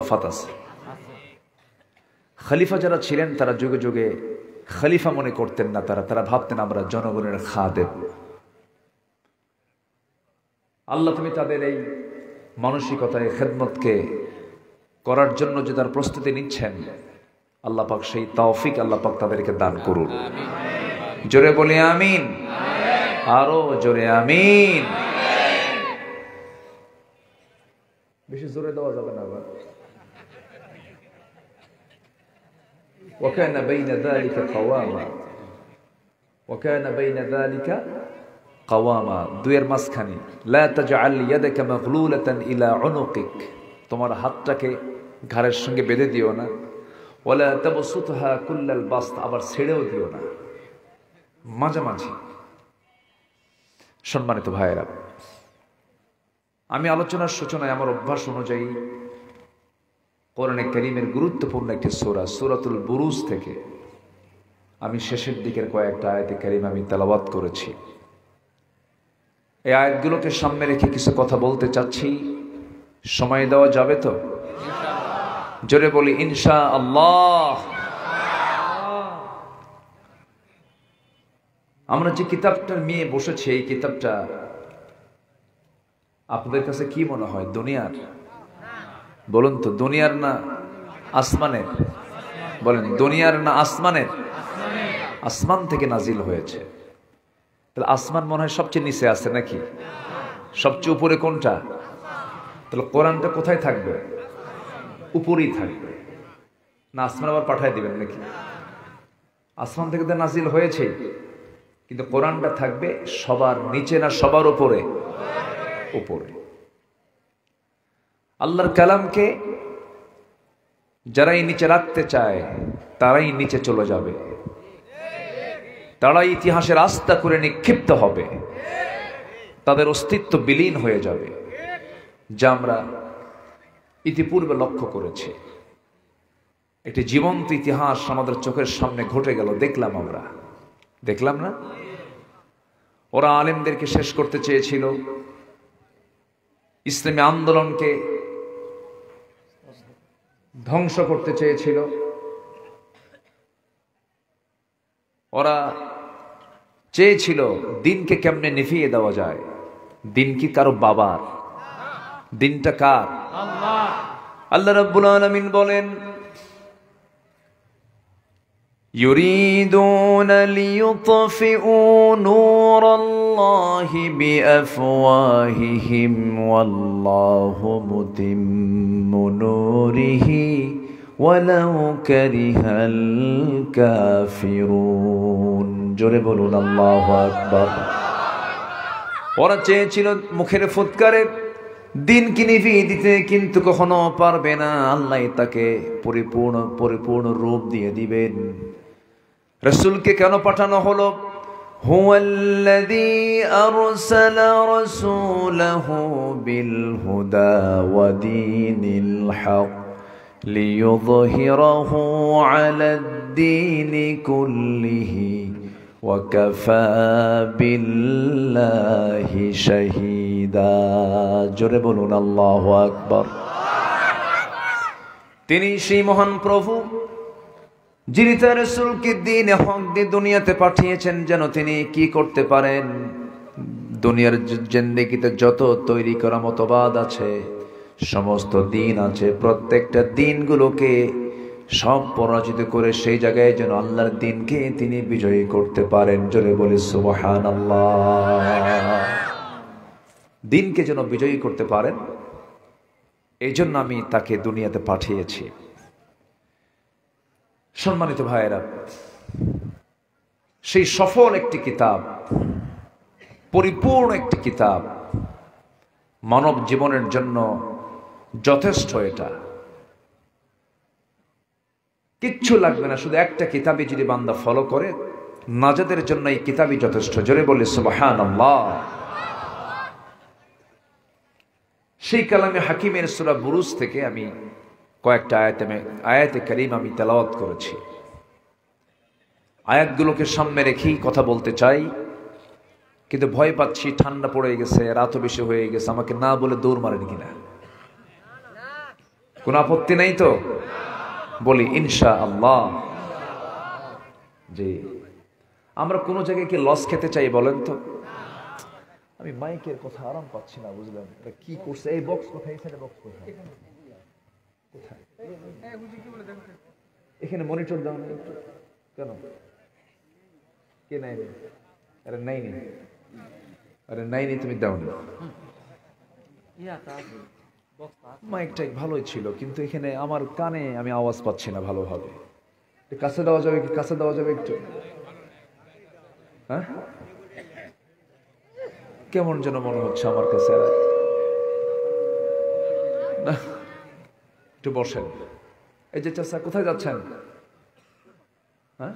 তফাত আছে। খলিফা যারা ছিলেন তারা যুগে যুগে খলিফা মনে করতেন না, তারা ভাবতেন আমরা জনগণের খাদেম। আল্লাহ তুমি তাদের এই মানসিকতায় খেদমতকে করার জন্য যে তার প্রস্তুতি নিচ্ছেন, আল্লাহ পাক সেই তৌফিক আল্লাহ পাক তাদেরকে দান করুন। জোরে বলি আমিন, আরো জোরে আমিন। বেশি জোরে দেওয়া যাবে না আবার। وكان بين ذلك قواما وكان بين ذلك قواما দুয়ের মাঝখানে لا تجعل يدك مغلولة إلى عنقك, তোমার হাতটাকে ঘাড়ের সঙ্গে বেঁধে দিও না। ولا تبسطها كل البسط, আবার ছেড়েও দিও না, মাঝামাঝি। সম্মানিত ভাইয়েরা, আমি আলোচনার সূচনায় আমার অভ্যাস অনুযায়ী কোরআনে কারীমের গুরুত্বপূর্ণ একটি সূরা সূরাতুল বুরুজ থেকে আমি শেষের দিকের কয়েকটা আয়াতে কারীমা আমি তেলাওয়াত করেছি। এই আয়াতগুলোকে সামনে রেখে কিছু কথা বলতে চাচ্ছি। সময় দেওয়া যাবে তো? জোরে বলি ইনশাআল্লাহ। আমরা যে কিতাবটা নিয়ে বসেছি, এই কিতাবটা আপনাদের কাছে কি মনে হয়? দুনিয়ার? বলুন তো, দুনিয়ার না আসমানের? বলেন, দুনিয়ার না আসমানের? আসমান থেকে নাজিল হয়েছে। তাহলে আসমান মনে হয় সবচেয়ে নিচে আছে নাকি? সবচেয়ে উপরে কোনটা? তাহলে কোরআনটা কোথায় থাকবে? উপরেই থাকবে না? আসমান আবার পাঠায় দিবেন নাকি? আসমান থেকে তো নাজিল হয়েছে, কিন্তু কোরআনটা থাকবে সবার নিচে না সবার উপরে? উপরে। আল্লাহর কালামকে যারাই নিচে রাখতে চায় তারাই নিচে চলে যাবে, তারাই ইতিহাসের আস্থা করে নিক্ষিপ্ত হবে, তাদের অস্তিত্ব বিলীন হয়ে যাবে, যা আমরা ইতিপূর্বে লক্ষ্য করেছি। একটি জীবন্ত ইতিহাস আমাদের চোখের সামনে ঘটে গেল, দেখলাম আমরা, দেখলাম না? ওরা আলেমদেরকে শেষ করতে চেয়েছিল, ইসলামী আন্দোলনকে ধ্বংস করতে চেয়েছিল, ওরা চেয়েছিল দিনকে কেমনে নিভিয়ে দেওয়া যায়। দিন কি কারো বাবার? দিনটা কার? আল্লাহ রাব্বুল আলামিন বলেন, يريدون ليطفئوا نور الله بأفواههم والله متم نوره ولو كره الكافرون। জোরে বলুন আল্লাহু আকবার। ওরা চেয়েছিল মুখের ফুৎকারে দিনকে নিভিয়ে দিতে, কিন্তু কখনো পারবে না। আল্লাহ তাকে পরিপূর্ণ রূপ দিয়ে দিবেন। রাসূলকে কেন পাঠানো হলো? হুয়াল্লাযী আরসালা রাসূলাহু বিল হুদা ওয়া দীনিল হক লিইয়ুযহিরাহু আলাদ-দীনি কুল্লিহি ওয়া কাফা বিল্লাহি শাহীদা। জোরে বলুন আল্লাহু আকবার। তিনি সেই মহান প্রভু যিনি তার রাসূলকে দ্বীনে হক দিয়ে দুনিয়াতে পাঠিয়েছেন, যেন তিনি কি করতে পারেন, দুনিয়ার জিন্দেগিতে যত তৈরি করা মতবাদ আছে, সমস্ত দিন আছে, প্রত্যেকটা দিনগুলোকে সব পরাজিত করে সেই জায়গায় যেন আল্লাহর দিনকে তিনি বিজয়ী করতে পারেন। জোরে বলি সুবহানাল্লাহ। দিনকে যেন বিজয়ী করতে পারেন, এই জন্য আমি তাকে দুনিয়াতে পাঠিয়েছি। সম্মানিত ভাইয়েরা, সেই সফল একটি কিতাব, পরিপূর্ণ একটি কিতাব, মানব জীবনের জন্য যথেষ্ট। এটা কিচ্ছু লাগবে না, শুধু একটা কিতাবই যদি বান্দা ফলো করে, নাজাতের জন্য এই কিতাবই যথেষ্ট। জোরে বলি সুবহানাল্লাহ। সেই কালামে হাকিমের সূরা বুরুজ থেকে আমি কয়েকটা আয়াতে কারীমা আমি তেলাওয়াত করেছি। আয়াতগুলোকে সামনে রেখেই কথা বলতে চাই, কিন্তু ভয় পাচ্ছি ঠান্ডা পড়ে গেছে, রাতও বেশি হয়ে গেছে, আমাকে না বলে দৌড় মারেন কিনা। কোনো আপত্তি নাই তো? বলি ইনশাআল্লাহ। জি, আমরা কোনো জায়গায় কি লস খেতে চাই বলেন তো? আমি মাইকের কথা আরাম পাচ্ছি না, বুঝলেন? এটা কি করছে? এই বক্স কোথায়? এখানে বক্স কোথায়? কোথায়? এখানে মনিটর দাও না একটু। কেন? কে নাইনি? আরে নাইনি, আরে নাইনি, তুমি দাও না। মাইকটা ভালোই ছিল, কিন্তু এখানে আমার কানে আমি আওয়াজ পাচ্ছি না ভালোভাবে। কাছে দেওয়া যাবে কি? কাছে দেওয়া যাবে একটু? হ্যাঁ, কেমন যেন মনে হচ্ছে আমার কাছে। না, একটু বসেন। এই যে চাচা, কোথায় যাচ্ছেন? হ্যাঁ,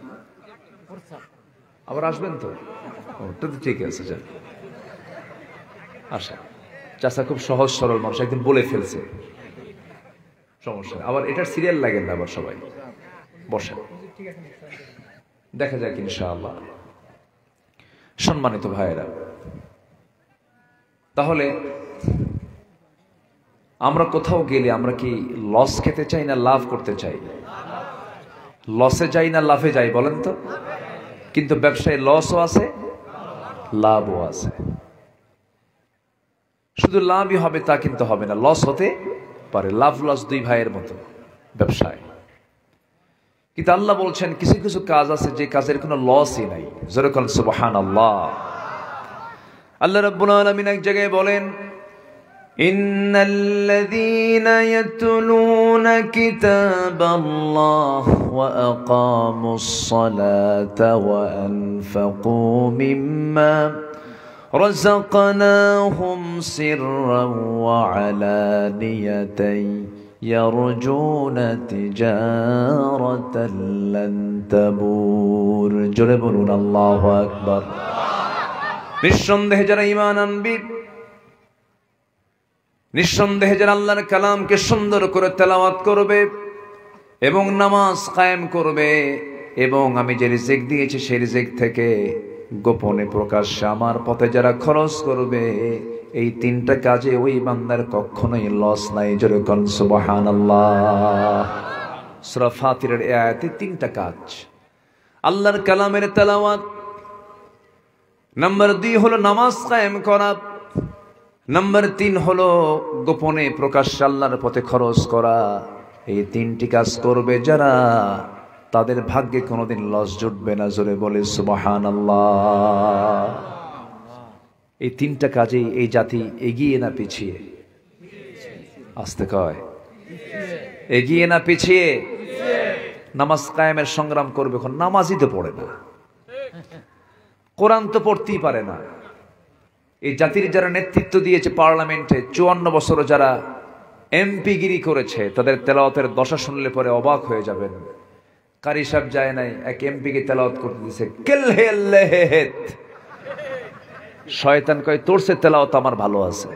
আবার আসবেন তো? ওটা তো ঠিক আছে, যান আসেন। চাচা খুব সহজ সরল মানুষ, একদিন বলে ফেলছে, সমস্যা। আবার এটার সিরিয়াল লাগেন না, আবার সবাই বসেন, দেখা যাক ইনশাআল্লাহ। সম্মানিত ভাইয়েরা, তাহলে আমরা কোথাও গেলে আমরা কি লস খেতে চাই না লাভ করতে চাই? লসে যাই না লাভে যাই বলেন তো? কিন্তু ব্যবসায় লসও আছে, লাভও আছে। শুধু লাভই হবে তা কিন্তু হবে না, লস হতে পারে। লাভ লস দুই ভাইয়ের মতো ব্যবসায়। কিন্তু আল্লাহ বলছেন কিছু কিছু কাজ আছে যে কাজের কোনো লসই নাই। যেরকম সুবহানাল্লাহ। আল্লাহ রাব্বুল আলামিন এক জায়গায় বলেন, ইন্নাল্লাযীনা ইয়াতলুনা কিতাবাল্লাহ ওয়া আকামুস সালাতা ওয়া আনফাকু মিম্মা রাযাকনাহুম সিররান ওয়া আলানিয়াতান ইয়ারজুনা তিজারাতান লান তাবুর। জোরে বলুন আল্লাহু আকবার। নিঃসন্দেহে যারা ঈমান আনবে, নিঃসন্দেহে যারা আল্লাহর কালামকে সুন্দর করে তেলাওয়াত করবে এবং নামাজ কায়েম করবে, এবং আমি যে রিজিক দিয়েছি সেই রিজিক থেকে গোপনে প্রকাশ্যে আমার পথে যারা খরচ করবে, এই তিনটা কাজে ওই বান্দার কখনোই লস নাই। যেরকম সুবহানাল্লাহ। সূরা ফাতিরের এই আয়াতে তিনটা কাজ। আল্লাহর কালামের তেলাওয়াত, নাম্বার 2 হলো নামাজ কায়েম করা, নাম্বার 3 হলো গোপনে প্রকাশ্যে আল্লাহর পথে খরচ করা। এই তিনটি কাজ করবে যারা, তাদের ভাগ্যে কোনোদিন লস জুটবে না। জোরে বলে সুবহানাল্লাহ। এই তিনটা কাজেই এই জাতি এগিয়ে না পিছিয়ে? আসতে কয়, এগিয়ে না পিছিয়ে? নামাজ কায়েমের সংগ্রাম করবে, এখন নামাজই তো পড়ে না, কোরআন তো পড়তেই পারে না। এই জাতির যারা নেতৃত্ব দিয়েছে পার্লামেন্টে, 54 বছরও যারা এমপিগিরি করেছে, তাদের তেলাওয়াতের দশা শুনলে পরে অবাক হয়ে যাবেন। কারি সাহেব যায় নাই, এক এমপিকে তেলাওয়াত করতে দিয়েছে, কেল্লেহেত। শয়তান কয় তোর সে তেলাওয়াত আমার ভালো আছে।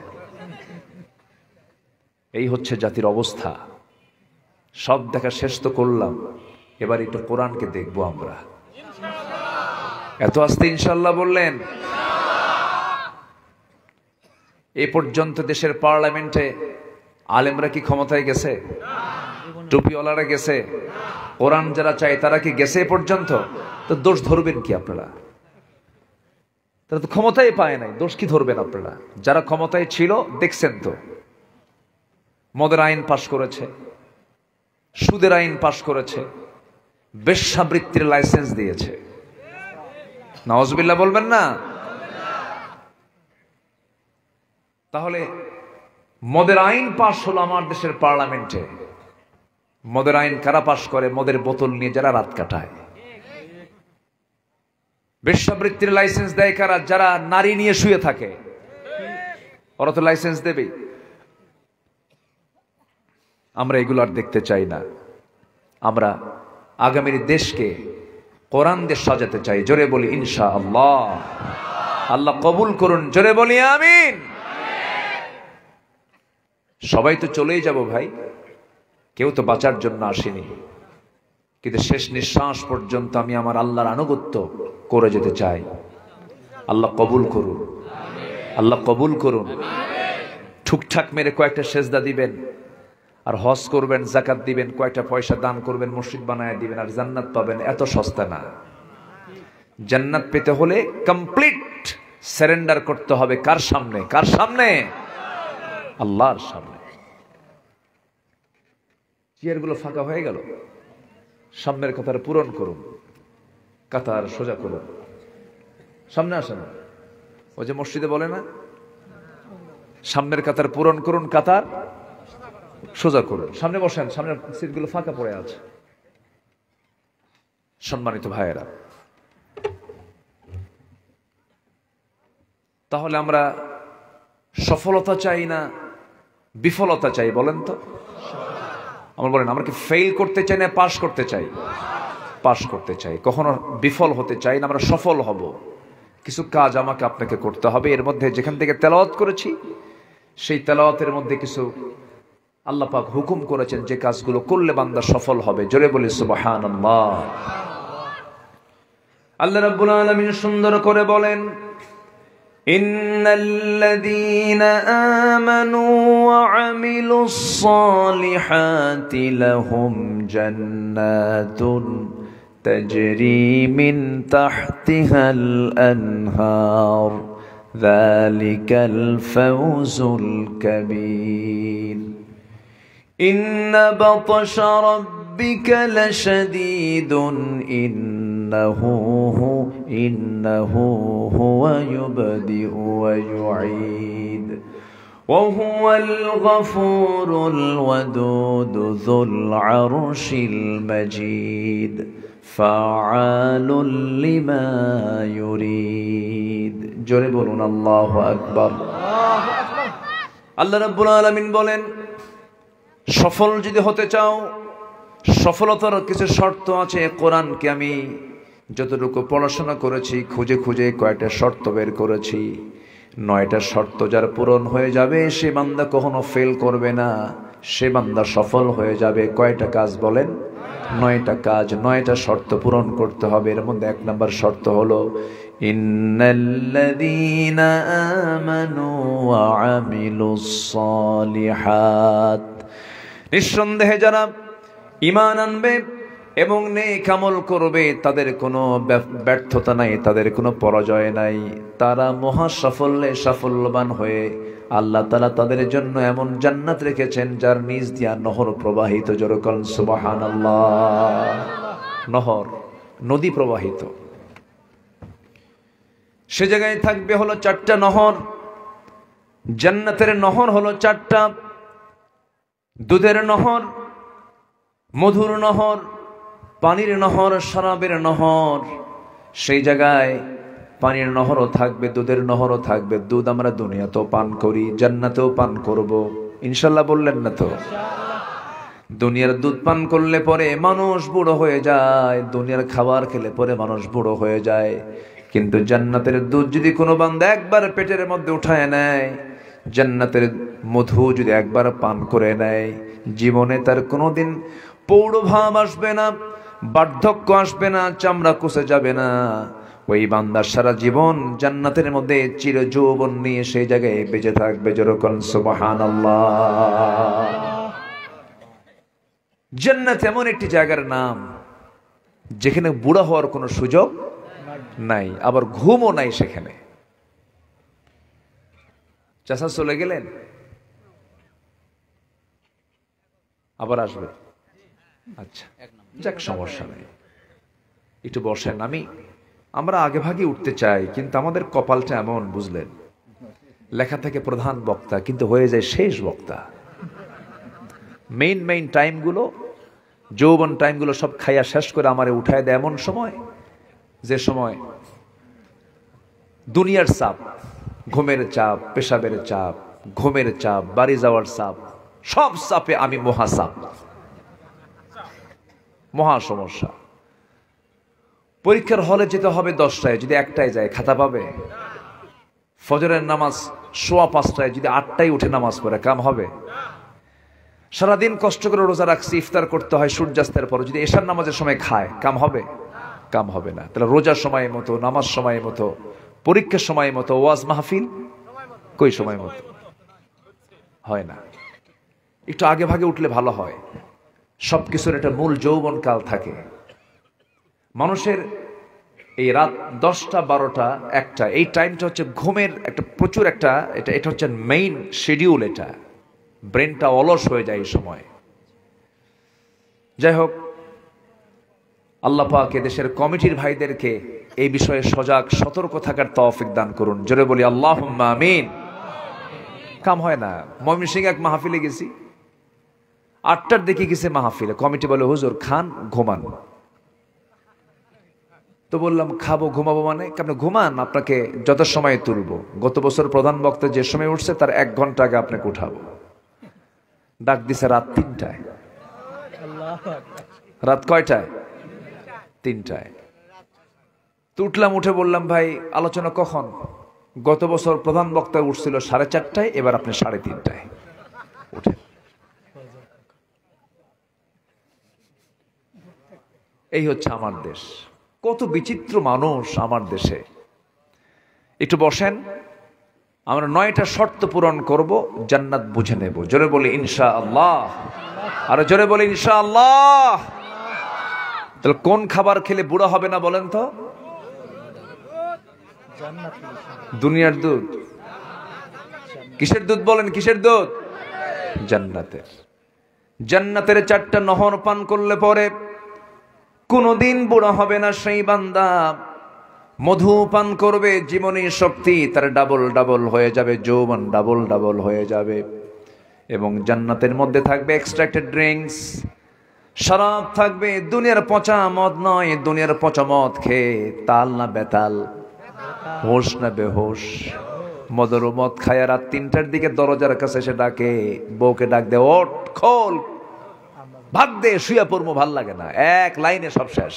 এই হচ্ছে জাতির অবস্থা। সব দেখা শেষ তো করলাম, এবার একটু কোরআনকে দেখবো আমরা। এত আস্তে ইনশাআল্লাহ বললেন? এ পর্যন্ত দেশের পার্লামেন্টে আলেমরা কি ক্ষমতায় গেছে? টুপিওয়ালারা গেছে? কোরআন যারা চায় তারা কি গেছে এ পর্যন্ত? তো দোষ ধরবেন কি আপনারা? তারা তো ক্ষমতায় পায় নাই, দোষ কি ধরবেন আপনারা? যারা ক্ষমতায় ছিল দেখছেন তো, মদের আইন পাশ করেছে, সুদের আইন পাশ করেছে, বেশ্যাবৃত্তির লাইসেন্স দিয়েছে। নাউজুবিল্লাহ বলবেন না? তাহলে মদের আইন পাশ হলো আমার দেশের পার্লামেন্টে। মদের আইন কারা পাশ করে? মদের বোতল নিয়ে যারা রাত কাটায়। বেশ্যাবৃত্তির লাইসেন্স দেয় কারা? যারা নারী নিয়ে শুয়ে থাকে, ওরা তো লাইসেন্স দেবে। আমরা এগুলো আর দেখতে চাই না। আমরা আগামীর দেশকে কোরআন দিয়ে সাজাতে চাই। জোরে বলি ইনশাআল্লাহ। আল্লাহ কবুল করুন, জোরে বলি আমিন। সবাই তো চলেই যাব ভাই, কেউ তো বাঁচার জন্য আসেনি, কিন্তু শেষ নিঃশ্বাস পর্যন্ত আমি আমার আল্লাহর আনুগত্য করে যেতে চাই। আল্লাহ কবুল করুন, আল্লাহ কবুল করুন। ঠুকঠাক মেরে কয়েকটা সেজদা দিবেন, আর হজ করবেন, যাকাত দিবেন, কয়টা পয়সা দান করবেন, মসজিদ বানায় দিবেন আর জান্নাত পাবেন, এত সস্তা না। জান্নাত পেতে হলে কমপ্লিট সারেন্ডার করতে হবে। কার সামনে? কার সামনে? আল্লাহর সামনে। চেয়ারগুলো ফাঁকা হয়ে গেল, সামনের কাতার পূরণ করুন, কাতার সোজা করুন, সামনে আসেন। ওই যে মসজিদে বলে না, সামনের কাতার পূরণ করুন, কাতার সোজা করুন, সামনে বসেন, সামনের সিটগুলো ফাঁকা পড়ে আছে। সম্মানিত ভাইয়েরা, তাহলে আমরা সফলতা চাই না বিফলতা চাই? বলেন তো, আমরা বলেন, আমরা কি ফেল করতে চাই না পাস করতে চাই? পাস করতে চাই, কখনো বিফল হতে চাই না, আমরা সফল হব। কিছু কাজ আমাকে আপনাকে করতে হবে। এর মধ্যে যেখান থেকে তেলাওয়াত করেছি, সেই তেলাওয়াতের মধ্যে কিছু আল্লাহ পাক হুকুম করেছেন যে কাজগুলো করলে বান্দা সফল হবে। জোরে বলি সুবহানাল্লাহ। আল্লাহ রাব্বুল আলামিন সুন্দর করে বলেন, ইন্নাল্লাযীনা আমানু ওয়া আমিলুস সালিহাতি লাহুম জান্নাতুন তাজরি মিন তাহতিহাল আনহার যালিকাল ফাওজুল কাবীর। ইন্না বাতশা রাব্বিকা লাশাদীদুন ইন্নাহু হুয়া ইউবদিউ ওয়া ইউঈদ ওয়া হুয়াল গফুরুল ওয়াদুদ যুল আরশিল মাজিদ ফাআলুল লিমা ইউরিদ। জোরে বলুন আল্লাহু আকবার। আল্লাহ রাব্বুল আলামিন বলেন, সফল যদি হতে চাও, সফলতার কিছু শর্ত আছে। কোরআনকে আমি যতটুকু পড়াশোনা করেছি, খুঁজে খুঁজে কয়টা শর্ত বের করেছি। 9টা শর্ত যার পূরণ হয়ে যাবে, সে বান্দা কখনো ফেল করবে না, সে বান্দা সফল হয়ে যাবে। কয়টা কাজ বলেন? 9টা কাজ, 9টা শর্ত পূরণ করতে হবে। এর মধ্যে 1 নম্বর শর্ত হলো ইন্নাল্লাযীনা আমানু ওয়া আমিলুস সালিহাত। নিঃসন্দেহে যারা ঈমান আনবে এবং নেক আমল করবে, তাদের কোনো ব্যর্থতা নাই, তাদের কোনো পরাজয় নাই। তারা মহা সাফল্যে সাফল্যবান হয়ে আল্লাহ তাআলা তাদের জন্য এমন জান্নাত রেখেছেন যার নিচ দিয়া নহর প্রবাহিত। যেরকম সুবহানাল্লাহ। নহর, নদী প্রবাহিত। সে জায়গায় থাকবে হলো 4টা নহর। জান্নাতের নহর হলো 4টা। দুধের নহর, মধুর নহর, পানির নহর, শরাবের নহর। সেই জায়গায় পানির নহরও থাকবে, দুধের নহরও থাকবে। দুধ আমরা দুনিয়াতেও পান করি, জান্নাতেও পান করব, ইনশাল্লাহ বললেন না তো? দুনিয়ার দুধ পান করলে পরে মানুষ বুড়ো হয়ে যায়, দুনিয়ার খাবার খেলে পরে মানুষ বুড়ো হয়ে যায়। কিন্তু জান্নাতের দুধ যদি কোনো বান্দা একবার পেটের মধ্যে উঠায় নেয়, জান্নাতের মধু যদি একবার পান করে নেয়, জীবনে তার কোনোদিন পৌঢ়ভাব আসবে না, বার্ধক্য আসবে না, চামড়া কুচে যাবে না। ওই বান্দার সারা জীবন জান্নাতের মধ্যে চির যৌবন নিয়ে সেই জায়গায় বেঁচে থাকবে। যেরকম সুবহানাল্লাহ। জান্নাত এমন একটি জায়গার নাম যেখানে বুড়া হওয়ার কোনো সুযোগ নাই, আবার ঘুমও নাই সেখানে। চাচা চলে গেলেন, আবার আসবে? আচ্ছা, যাক, সমস্যা নেই, একটু বসেন। আমরা আগে ভাগে উঠতে চাই, কিন্তু আমাদের কপালটা এমন, বুঝলেন, লেখা থেকে প্রধান বক্তা কিন্তু হয়ে যায় শেষ বক্তা। মেইন টাইমগুলো, যৌবন টাইমগুলো সব খাইয়া শেষ করে আমারে উঠায় দেয় এমন সময়, যে সময় দুনিয়ার চাপ, ঘুমের চাপ, পেশাবের চাপ, ঘুমের চাপ, বাড়ি যাওয়ার চাপ, সব চাপে আমি মহাচাপ, মহা সমস্যা। পরীক্ষার হলে যেতে হবে 10টায়, যদি 1টায় যায় খাতা পাবে? ফজরের নামাজ 5:15, যদি 8টায় উঠে নামাজ পড়ে কাম হবে? সারাদিন কষ্ট করে রোজা রাখছি, ইফতার করতে হয় সূর্যাস্তের পর, যদি এশার নামাজের সময় খায় কাম হবে? কাম হবে না। তাহলে রোজার সময় মতো, নামাজ সময় মতো, পরীক্ষার সময় মতো, ওয়াজ মাহফিল কই সময় মতো হয় না। একটু আগে ভাগে উঠলে ভালো হয়। সব কিছুর একটা মূল যৌবনকাল থাকে। মানুষের এই রাত 10টা 12টা 1টা এই টাইমটা হচ্ছে ঘুমের একটা প্রচুর একটা এটা হচ্ছে মেইন শিডিউল। এটা ব্রেনটা অলস হয়ে যায় এই সময়। যাই হোক, আল্লাহ পাক দেশের কমিটির ভাইদেরকে এই বিষয়ে সজাগ সতর্ক থাকার তৌফিক দান করুন। জোরে বলি আল্লাহুম্মা আমিন। কাম হয় না। ময়মনসিংহে এক মাহফিলে গেছি, 8টার দিকে গেছে মাহফিলে। কমিটি বলে হুজুর খান ঘুমান। তো বললাম খাবো ঘুমাবো মানে? আপনি ঘুমান, আপনাকে যত সময় তুলবো। গত বছর প্রধান বক্তা যে সময় উঠছে তার 1 ঘন্টা আগে আপনাকে উঠাবো। ডাক দিছে রাত 3টায়। রাত কয়টায়? 3টায়। তো উঠলাম, উঠে বললাম ভাই আলোচনা কখন? গত বছর প্রধান বক্তা উঠছিল 4:30টায়, এবার আপনি 3:30টায় উঠে। এই হচ্ছে আমার দেশ। কত বিচিত্র মানুষ আমার দেশে। একটু বসেন, আমরা 9টা শর্ত পূরণ করব, জান্নাত বুঝে নেব। জোরে বলি ইনশাআল্লাহ। আর জোরে বলি ইনশাআল্লাহ। তাহলে কোন খাবার খেলে বুড়া হবে না বলেন তো? দুনিয়ার দুধ। কিসের দুধ বলেন? কিসের দুধ? জান্নাতের। জান্নাতের 4টা নহর পান করলে পরে কোনদিন বুড়া হবে না সেই বান্দা। মধু পান করবে, জীবনী শক্তি তার ডাবল ডাবল হয়ে যাবে, যৌবন ডাবল ডাবল হয়ে যাবে। এবং জান্নাতের মধ্যে থাকবে এক্সট্রাক্টেড ড্রিঙ্কস, শরাব থাকবে। দুনিয়ার পচা মদ নয়, দুনিয়ার পচা মদ খেয়ে তাল না বেতাল, হোশ না বেহোশ। মদের মদ খায় রাত 3টার দিকে দরজার কাছে এসে ডাকে, বউকে ডাক দে, ওঠ খোল, ভাগ দে, শুয়ে পড়বো, ভাল লাগে না। 1 লাইনে সব শেষ।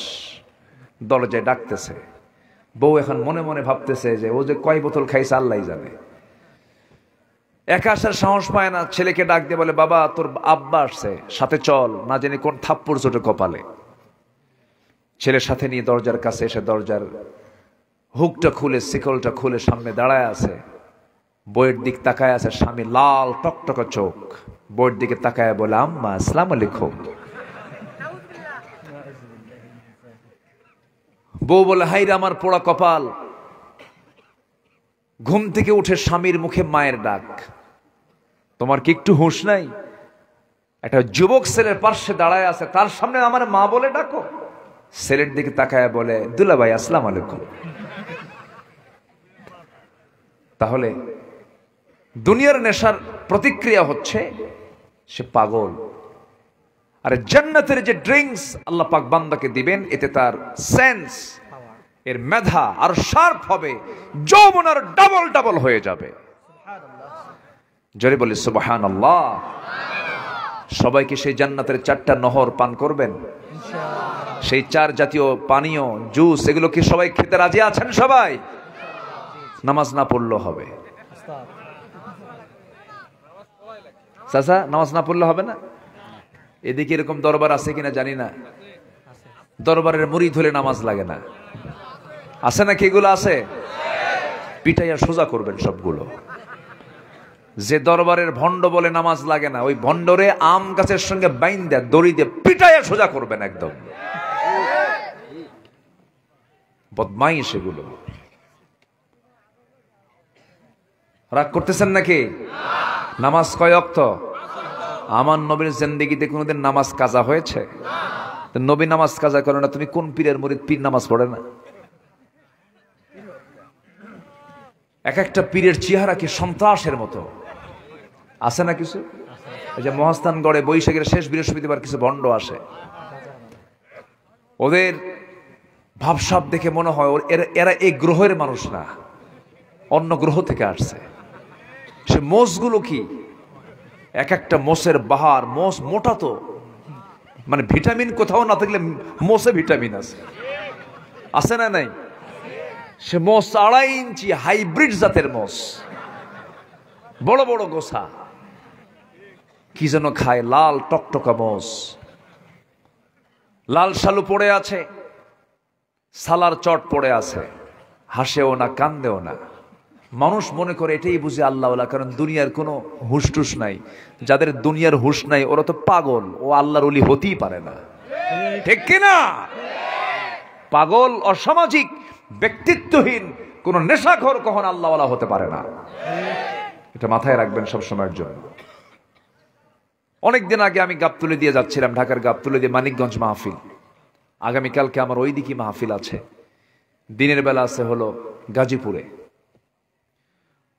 দরজায় ডাকতেছে, বউ এখন মনে মনে ভাবতেছে যে ও যে কয় বোতল খাইছে আল্লাহ জানে। একা আসার সাহস পায় না। ছেলেকে ডাক দিয়ে বলে, বাবা তোর আব্বা আসছে, সাথে চল, না জানি কোন থাপ্পড় চোটে কপালে। ছেলের সাথে নিয়ে দরজার কাছে এসে দরজার হুকটা খুলে, শিকলটা খুলে সামনে দাঁড়ায় আছে। বইয়ের দিক তাকায় আছে, স্বামী লাল টকটকা চোখ। বইয়ের দিকে তাকায় বলে, আম্মা আসসালামু আলাইকুম। বউ বলে, হাইরে আমার পোড়া কপাল। ঘুম থেকে উঠে স্বামীর মুখে মায়ের ডাক, তোমার কি একটু হুঁশ নাই? একটা যুবক ছেলের পাশে দাঁড়ায় আছে, তার সামনে আমার মা বলে ডাকো। ছেলের দিকে তাকায় বলে, দুলা ভাই আসসালামু আলাইকুম। তাহলে দুনিয়ার নেশার প্রতিক্রিয়া হচ্ছে সে পাগল। আর জান্নাতের যে ড্রিঙ্কস আল্লাহ পাক বান্দাকে দিবেন, এতে তার সেন্স, এর মেধা আর শার্প হবে, যৌবন আর ডাবল ডাবল হয়ে যাবে। জোরে বলি সুবহানাল্লাহ। সবাইকে সেই জান্নাতের 4টা নহর পান করবেন? সেই 4 জাতীয় পানীয়, জুস, এগুলো কি সবাই খেতে রাজি আছেন? সবাই নামাজ না পড়লেও হবে। চাচা নামাজ না পড়লে হবে না? এদিকে এরকম দরবার আছে কিনা জানি না। দরবারের মুরিদ হলে নামাজ লাগে না, আছে নাকি? এগুলো আছে। পিটাইয়া সোজা করবেন সবগুলো। যে দরবারের ভণ্ড বলে নামাজ লাগে না, ওই ভণ্ডরে আম গাছের সঙ্গে বাইন্দা দড়ি দিয়ে পিটাইয়া সোজা করবেন একদম। বদমাইশ সেগুলো। রাগ করতেছেন নাকি? নামাজ কয় ওয়াক্ত? আমার নবীর জিন্দেগিতে কোনোদিন নামাজ কাজা হয়েছে? নবী নামাজ কাজা করে না, তুমি কোন পীরের মুরিদ? পীর নামাজ পড়ে না। এক একটা পীরের চেহারা কি সন্ত্রাসের মতো, আছে না কিছু? এই যে মহাস্থানগড়ে বৈশাখের শেষ বৃহস্পতিবার কিছু ভণ্ড আসে, ওদের ভাবসাব দেখে মনে হয় এরা এই গ্রহের মানুষ না, অন্য গ্রহ থেকে আসছে। সে মোষগুলো কি এক একটা মোষের বাহার, মোষ মোটা তো, মানে ভিটামিন কোথাও না থাকলে মোষে ভিটামিন আছে, আছে না নাই? সে মোষ 2.5 ইঞ্চি হাইব্রিড জাতের মোষ, বড় বড় গোছা, কি যেন খায়, লাল টকটকা মোষ। লাল শালু পড়ে আছে, সালার চট পড়ে আছে, হাসেও না কান্দেও না। মানুষ মনে করে এটাই বুঝে আল্লাহওয়ালা, কারণ দুনিয়ার কোনো হুশটুস নাই। যাদের দুনিয়ার হুশ নাই ওরা তো পাগল, ও আল্লাহর ওলি হতেই পারে না, ঠিক কিনা? পাগল, অসামাজিক, ব্যক্তিত্বহীন, কোন নেশাখোর কখন আল্লাহওয়ালা হতে পারে না। এটা মাথায় রাখবেন সব সময়ের জন্য। অনেকদিন আগে আমি গাবতলী দিয়ে যাচ্ছিলাম, ঢাকার গাবতলী দিয়ে মানিকগঞ্জ মাহফিল। আগামীকালকে আমার ওই দিকে মাহফিল আছে, দিনের বেলা আছে হলো গাজীপুরে।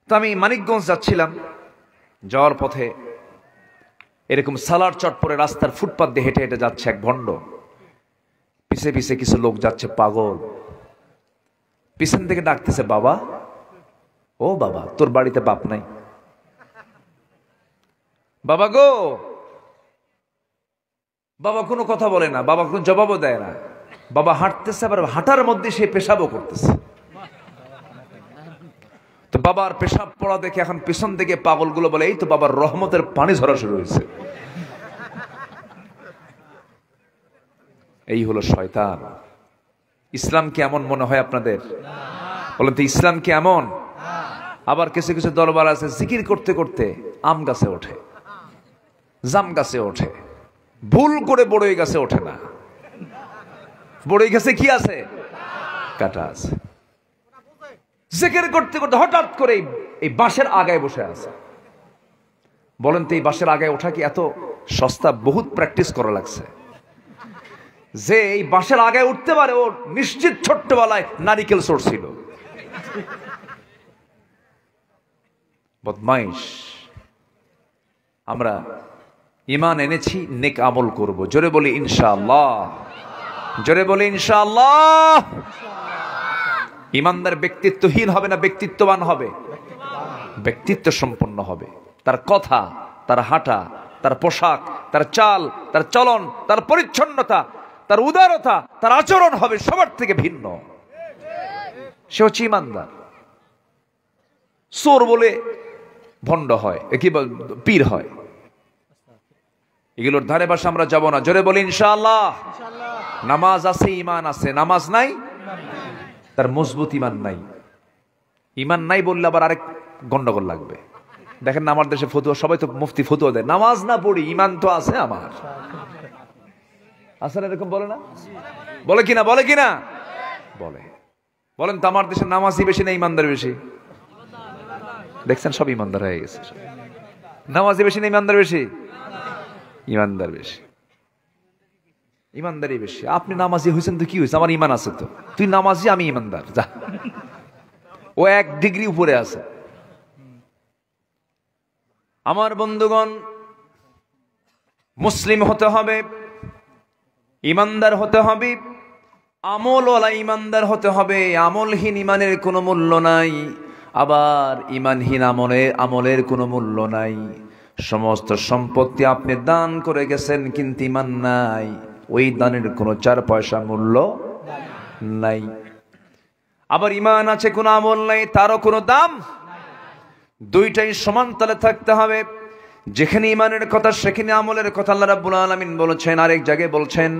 তো আমি মানিকগঞ্জ যাচ্ছিলাম, যাওয়ার পথে এরকম সালার চট পরে রাস্তার ফুটপাত দিয়ে হেঁটে হেঁটে যাচ্ছে এক ভণ্ড, পিছে পিছে কিছু লোক যাচ্ছে পাগল। পিছন থেকে ডাকতেছে, বাবা, ও বাবা, তোর বাড়িতে বাপ নাই? বাবা গো। বাবা কোনো কথা বলে না, বাবা কোনো জবাবও দেয় না। বাবা হাঁটতেছে, আবার হাঁটার মধ্যে সে পেশাবও করতেছে। তো বাবার পেশাব পড়া দেখে এখন পিছন থেকে পাগলগুলো বলে, এই তো বাবার রহমতের পানি ঝরা শুরু হয়েছে। এই হলো শয়তান। ইসলাম কি এমন মনে হয় আপনাদের? বলেন তো, ইসলাম কি এমন? আবার কিছু কিছু দরবার আছে, জিকির করতে করতে আম গাছে ওঠে, জাম গাছে ওঠে, ভুল করে বড়ই গাছে ওঠে না। বড়ই গাছে কি আছে? কাটা আছে। জিকির করতে করতে হঠাৎ করে এই বাঁশের আগায় বসে আছে। বলেন তো, এই বাঁশের আগায় ওঠা কি এত সস্তা? বহুত প্র্যাকটিস করা লাগছে। যে এই বাঁশের আগায় উঠতে পারে, ও নিশ্চিত ছোট্টবেলায় নারিকেল চড়ছিল। বদমাইশ। আমরা ঈমান এনেছি, নেক আমল করব। জোরে বলি ইনশাআল্লাহ, জোরে বলি ইনশাআল্লাহ। ঈমানদার ব্যক্তিত্বহীন হবে না, ব্যক্তিত্ববান হবে, ব্যক্তিত্ব সম্পন্ন হবে। তার কথা, তার হাঁটা, তার পোশাক, তার চাল, তার চলন, তার পরিচ্ছন্নতা, তার উদারতা, তার আচরণ হবে সবার থেকে ভিন্ন। সে হচ্ছে ঈমানদার। চোর বলে ভণ্ড হয়, কি পীর হয়, এগুলোর ধারে পাশে আমরা যাব না। জোরে বলি ইনশাআল্লাহ। নামাজ আছে, ঈমান আছে, নামাজ নাই, তার মজবুত ঈমান নাই। ঈমান নাই বললে আবার আরেক গন্ডগোল লাগবে। দেখেন না, আমার দেশে ফতুয়া, সবাই তো মুফতি ফতুয়া দেয়, নামাজ না পড়ি ঈমান তো আছে আমার। আসলে এরকম বলে না? বলে কিনা? বলে কিনা? বলে। বলেন তো, আমার দেশে নামাজি বেশি না ঈমানদার বেশি? দেখছেন, সব ঈমানদার হয়ে গেছে। নামাজি বেশি না ঈমানদার বেশি? ঈমানদার বেশি, ঈমানদারই বেশি। আপনি নামাজি হয়েছেন তো কি হয়েছে, আমার ঈমান আছে তো। তুই নামাজি, আমি ঈমানদার, যা। ও 1 ডিগ্রি উপরে আছে। আমার বন্ধুগণ, মুসলিম হতে হবে, ঈমানদার হতে হবে, আমলওয়ালা ঈমানদার হতে হবে। আমলহীন ঈমানের কোনো মূল্য নাই, আবার ঈমানহীন আমলের কোনো মূল্য নাই। সমস্ত সম্পত্তি আপনি দান করে গেছেন, কিন্তু ঈমান নাই, ওই দানের কোনো 4 পয়সা মূল্য নাই। আবার ঈমান আছে, কোনো আমল নাই, তারও কোনো দাম। দুইটাই সমান তালে থাকতে হবে। যেখানে ঈমানের কথা সেখানে আমলের কথা আল্লাহ রাব্বুল আলামিন বলেছেন। আরেক জায়গায় বলছেন,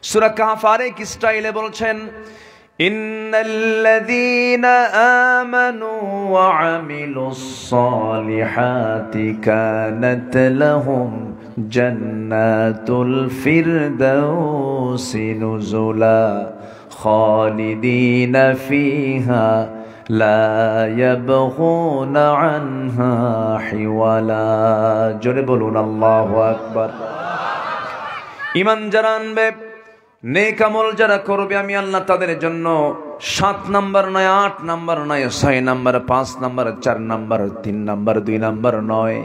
সূরা কাহফ আরেক স্টাইলে বলছেন, ইন্নাল্লাযীনা আমানু ওয়া আমিলুস সালিহাতি কানাত লাহুম জান্নাতুল ফিরদাউসি নুজুলা খালিদিনা ফিহা লা ইয়াবগুনা আনহা হিওয়ালা। জোরে বলুন আল্লাহু আকবার। ঈমান যারা আনবে, নেক আমল যারা করবে, আমি আল্লাহ তাদের জন্য 7 নাম্বার নয়, 8 নাম্বার নয়, 6 number, 5 number, 4 number, 3 number, 2 number নয়,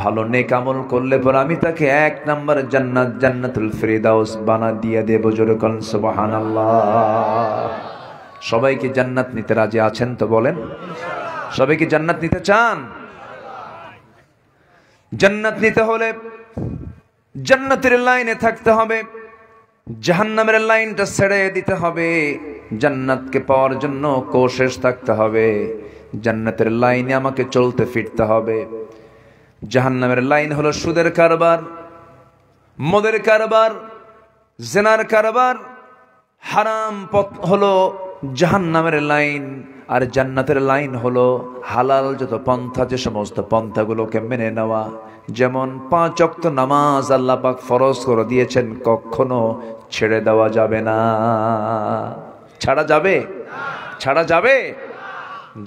ভালো নেক আমল করলে পর আমি তাকে 1 নাম্বার জান্নাত, জান্নাতুল ফিরদাউস বানা দিয়ে দেব। জোরে কোন সুবহানাল্লাহ। সবাইকে জান্নাত নিতে রাজি আছেন তো? বলেন, সবাইকে জান্নাত নিতে চান? জান্নাত নিতে হলে জান্নাতের লাইনে থাকতে হবে, জাহান্নামের লাইনটা ছেড়ে দিতে হবে। জান্নাতকে পাওয়ার জন্য কোশিশ থাকতে হবে। জান্নাতের লাইনে আমাকে চলতে ফিরতে হবে। জাহান্নামের লাইন হলো সুদের কারবার, মদের কারবার, জিনার কারবার। হারাম পথ হলো জাহান্নামের লাইন, আর জান্নাতের লাইন হলো হালাল যত পন্থা, যে সমস্ত পন্থাগুলোকে মেনে নেওয়া। যেমন 5 ওয়াক্ত নামাজ আল্লাহ পাক ফরজ করে দিয়েছেন, কখনো ছেড়ে দেওয়া যাবে না। ছাড়া যাবে? ছাড়া যাবে?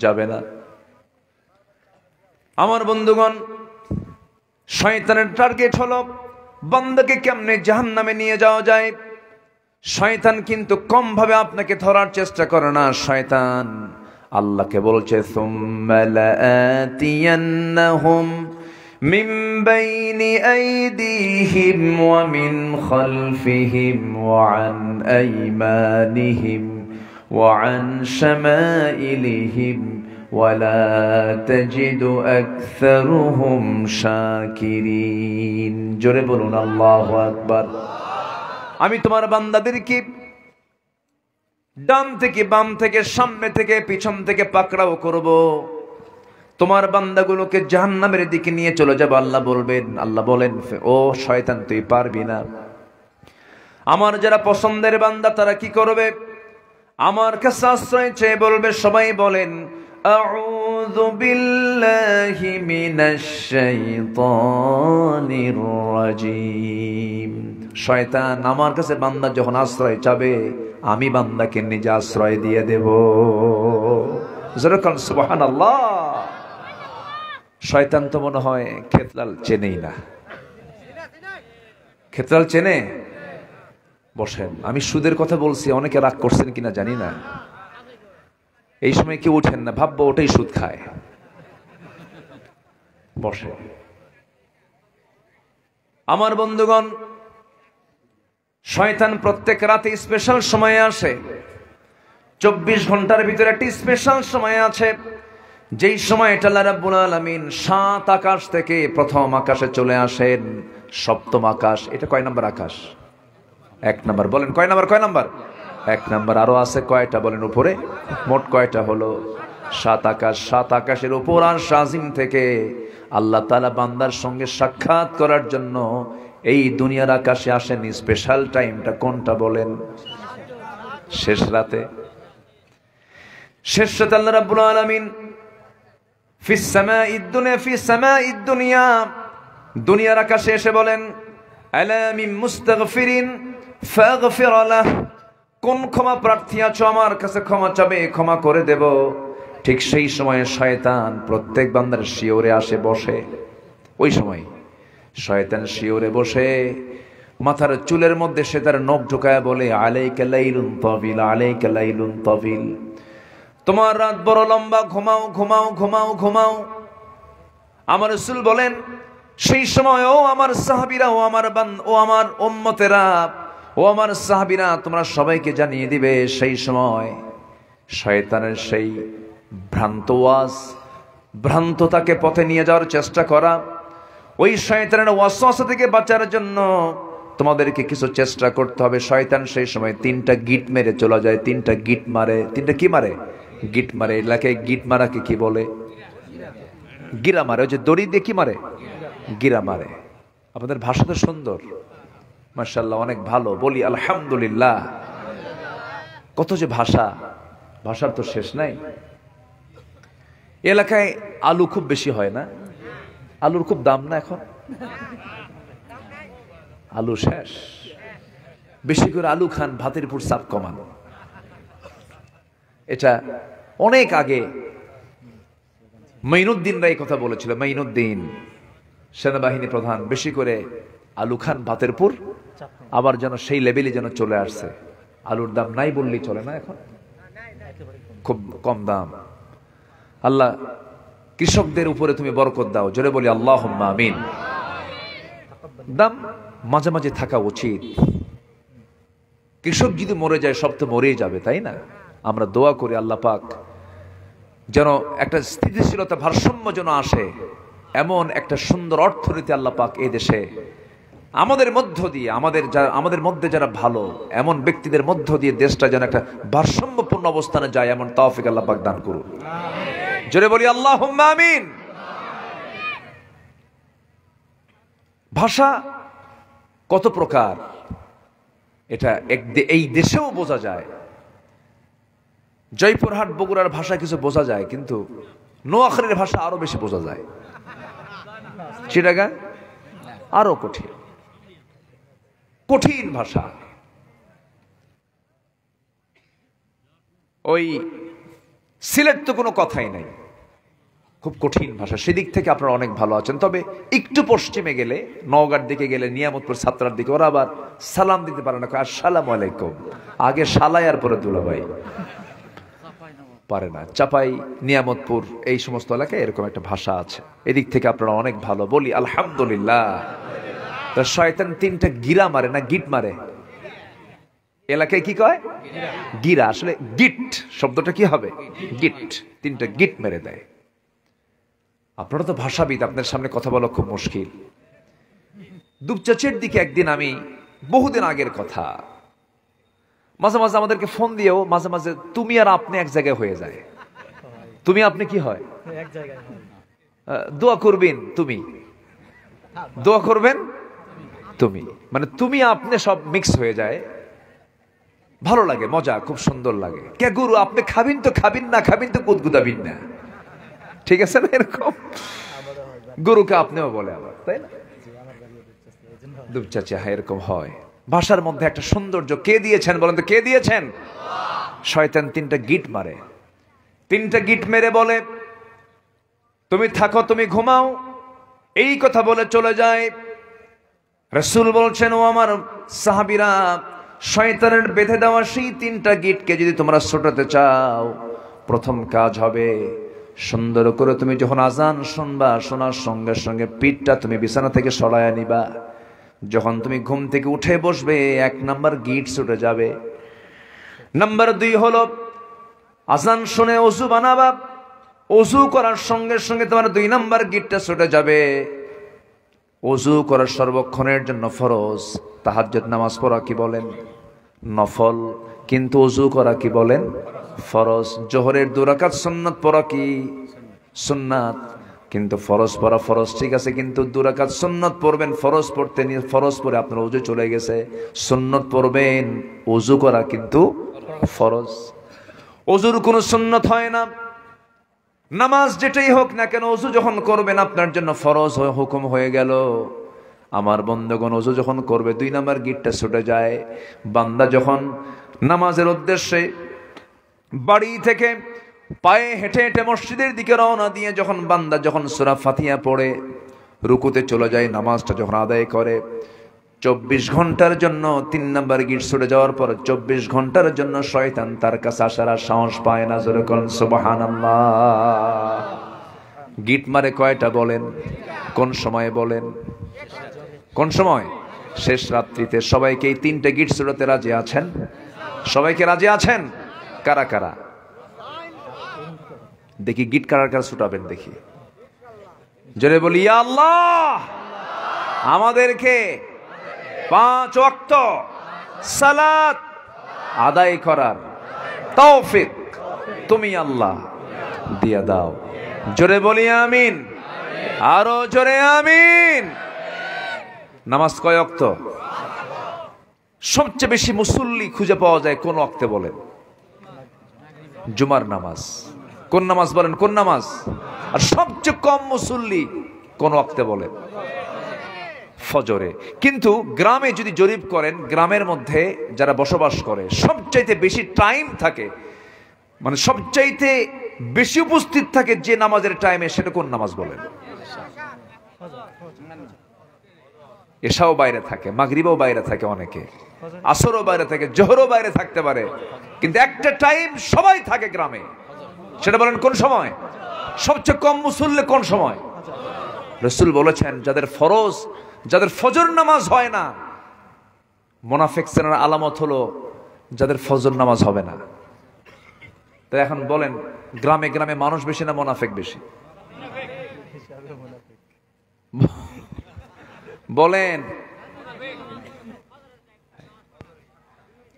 যাবে না। আমার বন্ধুগণ, শয়তানের টার্গেট হলো বান্দাকে কেমনে জাহান্নামে নিয়ে যাওয়া যায়। শয়তান কিন্তু কম ভাবে আপনাকে ধরার চেষ্টা করে না। শয়তান আল্লাহকে বলছে, সুম্মা লাআতিয়ান্নাহুম মিন বাইনি আইদিহিম ওয়া মিন খালফিহিম ওয়া আন আইমানিহিম ওয়া আন শামাইলিহিম ওয়ালা তাজিদু আকসারুহুম শাকিরিন। জোরে বলুন আল্লাহু আকবার। আমি তোমার বান্দাদেরকে ডান থেকে বাম থেকে সামনে থেকে পিছন থেকে পাকড়াও করব, তোমার বান্দাগুলোকে জাহান্নামের দিকে নিয়ে চলে যাবে। আল্লাহ বলবেন, আল্লাহ বলেন, ও শয়তান তুই পারবি না। আমার যারা পছন্দের বান্দা তারা কি করবে? আমার কাছে আশ্রয় চেয়ে বলবে। সবাই বলেন, আউযু বিল্লাহি মিনাশ শাইতানির রাজিম। শয়তান আমার কাছে বান্দা যখন আশ্রয় চাবে, আমি বান্দাকে নিজে আশ্রয় দিয়ে দেব। যেরকম সুবহানাল্লাহ। শয়তান তো মনে হয় খেতলাল চেনেই না। খেতলাল চেনে? বসেন, আমি সুদের কথা বলছি, অনেকে রাগ করছেন কিনা জানি না। এই সময় কেউ উঠেন না, ভাববো ওটাই সুদ খায়। বসে। আমার বন্ধুগণ, শয়তান প্রত্যেক রাতে স্পেশাল সময়ে আসে। 24 ঘন্টার ভিতরে একটি স্পেশাল সময় আছে, যেই সময়টা আল্লাহ রাব্বুল আলামিন 7 আকাশ থেকে প্রথম আকাশে চলে আসেন। সপ্তম আকাশ, এটা কয় নম্বর আকাশ? 1 নম্বর। বলেন কয় নম্বর? কয় নম্বর? 1 নম্বর। আরো আছে কয়টা বলেন উপরে? মোট কয়টা হলো? 7 আকাশ। 7 আকাশের উপর আর শাজিম থেকে আল্লাহ তাআলা বান্দার সঙ্গে সাক্ষাৎ করার জন্য এই দুনিয়ার আকাশে আসেন। স্পেশাল টাইমটা কোনটা বলেন? শেষ রাতে। শেষ রাতে আল্লাহ রাব্বুল আলামিন ফিস সামাঈদ দুনিয়া, ফিস সামাঈদ দুনিয়া, দুনিয়ার আকাশে এসে বলেন, আলা মিন মুস্তাগফিরিন ফাগফির লাহ। কোন ক্ষমা প্রার্থী আছো আমার কাছে ক্ষমা চাবে, ক্ষমা করে দেব। ঠিক সেই সময়ে শয়তান প্রত্যেক বান্দার শিওরে আসে বসে। ওই সময় শয়তান শিওরে বসে মাথার চুলের মধ্যে সে তার নখ ঢুকায় বলে, আলাইকা লাইলুন তাবিল, আলাইকা লাইলুন তাবিল। তোমার রাত বড় লম্বা, ঘুমাও ঘুমাও ঘুমাও ঘুমাও। আমার রাসূল বলেন, সেই সময় ও আমার সাহাবীরা, ও আমার উম্মতেরা, ও আমার সাহাবীরা, তোমরা সবাইকে জানিয়ে দিবে সেই সময় শয়তানের সেই ভ্রান্ত ওয়াজ, ভ্রান্ততাকে পথে নিয়ে যাওয়ার চেষ্টা করা, ওই শয়তানের ওয়াসওয়াসা থেকে বাঁচার জন্য তোমাদেরকে কিছু চেষ্টা করতে হবে। শয়তান সেই সময় 3টা গিট মেরে চলে যায়। 3টা গিট মারে। 3টা কি মারে? গিট মারে। এলাকায় গিট মারাকে কি বলে? গিরা মারে। ওই যে দড়ি দিয়ে কি মারে? গিরা মারে। আপনাদের ভাষা তো সুন্দর, মাশাআল্লাহ, অনেক ভালো। বলি আলহামদুলিল্লাহ। কত যে ভাষা, ভাষার তো শেষ নাই। এলাকায় আলু খুব বেশি হয় না? আলুর খুব দাম না এখন? আলু শেষ। বেশি করে আলু খান, ভাতের উপর চাপ কমান। এটা অনেক আগে মাইনুদ্দিন রায় কথা বলেছিল। মাইনুদ্দিন সেনাবাহিনী প্রধান, বেশি করে আলু খান, ভাতের উপর। আবার যেন সেই লেভেলে যেন চলে আসছে। আলুর দাম নাই বললেই চলে না এখন, খুব কম দাম। আল্লাহ কৃষকদের উপরে তুমি বরকত দাও। জোরে বলি আল্লাহুম্মা আমিন। দাম মাঝে মাঝে থাকা উচিত। কৃষক যদি মরে যায়, সব তো মরেই যাবে, তাই না? আমরা দোয়া করি আল্লাহ পাক যেন একটা স্থিতিশীলতা, ভারসাম্য যেন আসে, এমন একটা সুন্দর অর্থনীতি আল্লাহ পাক এই দেশে আমাদের মধ্য দিয়ে, আমাদের মধ্যে যারা ভালো এমন ব্যক্তিদের মধ্য দিয়ে দেশটা যেন একটা ভারসাম্যপূর্ণ অবস্থানে যায়, এমন তৌফিক আল্লাহ পাক দান করুন। জোরে বলি আল্লাহুম্মা আমিন। ভাষা কত প্রকার, এটা এই দেশেও বোঝা যায়। জয়পুরহাট বগুড়ার ভাষা কিছু বোঝা যায়, কিন্তু নোয়াখালীর ভাষা আরো বেশি বোঝা যায়। চিটাগাং আরো কঠিন, কঠিন ভাষা। ওই সিলেট তো কোনো কথাই নাই, খুব কঠিন ভাষা। সেদিক থেকে আপনারা অনেক ভালো আছেন। তবে একটু পশ্চিমে গেলে, নওগাঁর দিকে গেলে, নিয়ামতপুর ছাত্রার দিকে, ওরা আবার সালাম দিতে পারে না, আসসালামু আলাইকুম, আগে সালাই আর পরে দুলাভাই, পারে না। চাপাই, নিয়ামতপুর, এই সমস্ত এলাকায় এরকম একটা ভাষা আছে। এদিক থেকে আপনারা অনেক ভালো। বলি আলহামদুলিল্লাহ। শয়তান তিনটা গিরা মারে না গিট মারে? এলাকায় কি কয়? গিরা। আসলে গিট শব্দটা কি হবে? গিট। তিনটা গিট মেরে দেয়। আপনারা তো ভাষাবিদ, আপনার সামনে কথা বলা খুব মুশকিল। দুপচাচের দিকে একদিন, আমি বহুদিন আগের কথা, মাঝে মাঝে আমাদেরকে ফোন দিয়েও মাঝে মাঝে তুমি আর আপনি এক জায়গায় হয়ে যায়। তুমি আপনি কি হয়? এক জায়গায়। দোয়া করবেন তুমি, দোয়া করবেন তুমি, মানে তুমি আপনি সব মিক্স হয়ে যায়। ভালো লাগে, মজা, খুব সুন্দর লাগে। কে গুরু আপনি খাবিন তো খাবিন না, খাবিন তো কুদকুদাবিন না, ঠিক আছে না? এরকম গুরুকে আপনিও বলে আবার, তাই না? দুপচাচা, হ্যাঁ এরকম হয়। ভাষার মধ্যে একটা সৌন্দর্য কে দিয়েছেন বলেন তো? কে দিয়েছেন? শয়তান তিনটা গিট মারে। তিনটা গিট মেরে বলে তুমি থাকো, তুমি ঘুমাও, এই কথা বলে চলে যায়। রাসূল বলছেন, ও আমার সাহাবীরা, শয়তানের বেঁধে দেওয়া সেই তিনটা গিটকে যদি তোমরা ছোটাতে চাও, প্রথম কাজ হবে সুন্দর করে তুমি যখন আজান শুনবা, শোনার সঙ্গে সঙ্গে পিঠটা তুমি বিছানা থেকে সরায়া নিবা। যখন তুমি ঘুম থেকে উঠে বসবে, 1 নাম্বার গিট ছুটে যাবে। নাম্বার 2 হলো আজান শুনে ওযু বানাবা, ওযু করার সঙ্গে সঙ্গে তোমার 2 নাম্বার গিটটা ছুটে যাবে। ওযু করার সর্বক্ষণের জন্য ফরজ। তাহাজ্জুদ নামাজ পড়া কি বলেন? নফল। কিন্তু ওযু করা কি বলেন? ফরজ। জোহরের 2 রাকাত সুন্নাত পড়া কি সুন্নাত, কিন্তু ফরজ পড়া ফরজ, ঠিক আছে, কিন্তু 2 রাকাত সুন্নাত পড়বেন। ফরজ পড়তে নিয়ে ফরজ পড়ে আপনার ওযু চলে গেছে, সুন্নাত পড়বেন, ওযু করা কিন্তু ফরজ। ওযুর কোনো সুন্নাত হয় না। নামাজ যেটাই হোক না কেন, ওযু যখন করবেন আপনার জন্য ফরজ হুকুম হয়ে গেল। আমার বন্দেগণ, ওযু যখন করবে 2 নাম্বার গিটটা ছুটে যায়। বান্দা যখন নামাজের উদ্দেশ্যে বাড়ি থেকে পায়ে হেঁটে হেঁটে মসজিদের দিকে রওনা দিয়ে যখন বান্দা যখন সূরা ফাতিহা পড়ে রুকুতে চলে যায়, নামাজটা যখন আদায় করে, 24 ঘন্টার জন্য 3 নাম্বার গিট ছুটে যাওয়ার পর 24 ঘন্টার জন্য শয়তান তার কাছে আসার আর সাহস পায় না। জোরে বলেন সুবহানাল্লাহ। গিট মারে কয়টা বলেন? কোন সময় বলেন? কোন সময়? শেষ রাত্রিতে। সবাইকে এই 3টে গিট ছুটাতে রাজি আছেন? সবাইকে রাজি আছেন? কারা কারা? দেখি গিট কারা কারা ছুটাবেন দেখি। জোরে বলি ইয়া আল্লাহ, আমাদেরকে 5 ওয়াক্ত সালাত আদায় করার তৌফিক তুমি আল্লাহ দিয়া দাও। জোরে বলি আমিন, আরো জোরে আমিন। নামাজ কয় ওয়াক্ত? সবচেয়ে বেশি মুসল্লি খুঁজে পাওয়া যায় কোন ওয়াক্তে বলেন? জুমার নামাজ। কোন নামাজ বলেন? কোন নামাজ? আর সবচেয়ে কম মুসল্লি কোন ওয়াক্তে বলেন? ফজরে। কিন্তু গ্রামে যদি জরিপ করেন, গ্রামের মধ্যে যারা বসবাস করে সবচাইতে বেশি টাইম থাকে, মানে সবচাইতে বেশি উপস্থিত থাকে যে নামাজের টাইমে, সেটা কোন নামাজ বলেন? এশাও বাইরে থাকে, মাগরিবও বাইরে থাকে, অনেকে আসরও বাইরে থাকে, জোহরও বাইরে থাকতে পারে, কিন্তু একটা টাইম সবাই থাকে গ্রামে, সেটা বলেন কোন সময়? সবচেয়ে কম মুসল্লি কোন সময়? রাসূল বলেছেন, যাদের ফরজ, যাদের ফজর নামাজ হয় না, মুনাফিকের আলামত হলো যাদের ফজর নামাজ হবে না। তো এখন বলেন, গ্রামে গ্রামে মানুষ বেশি না মুনাফিক বেশি? বলেন।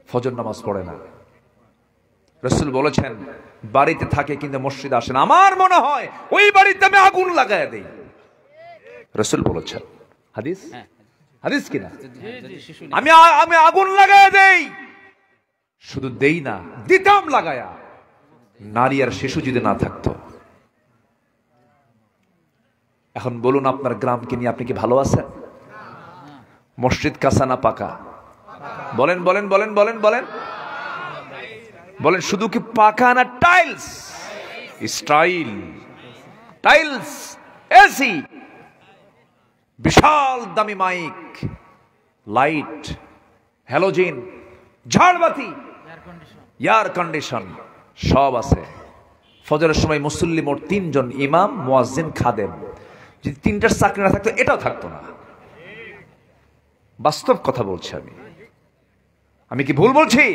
ফজর নামাজ পড়ে না। রাসূল বলেছেন, বাড়িতে থাকে কিন্তু মসজিদে আসে না, আমার মনে হয় ওই বাড়িতে আমি আগুন লাগায় দেই। রাসূল বলেছেন, হাদিস, হাদিস কিনা? আমি আগুন লাগায় দেই। শুধু দেই না, দিতাম লাগায়া। নারী আর শিশু যদি না থাকতো। এখন বলুন, আপনার গ্রামকে নিয়ে আপনি কি ভালো আছেন? মসজিদ কাঁচা না পাকা? বলেন বলেন বলেন বলেন বলেন বলেন, শুধু কি পাকা না টাইলস? স্টাইল, টাইলস, এসি, বিশাল দামি মাইক, লাইট, হ্যালোজেন, ঝাড়বাতি, এয়ার কন্ডিশন সব আছে। ফজরের সময় মুসল্লি মোট 3 জন, ইমাম, মুয়াজ্জিন, খাদেম। যদি 3টার চাকরি না থাকতো এটাও থাকতো না। বাস্তব কথা বলছি আমি কি ভুল বলছি?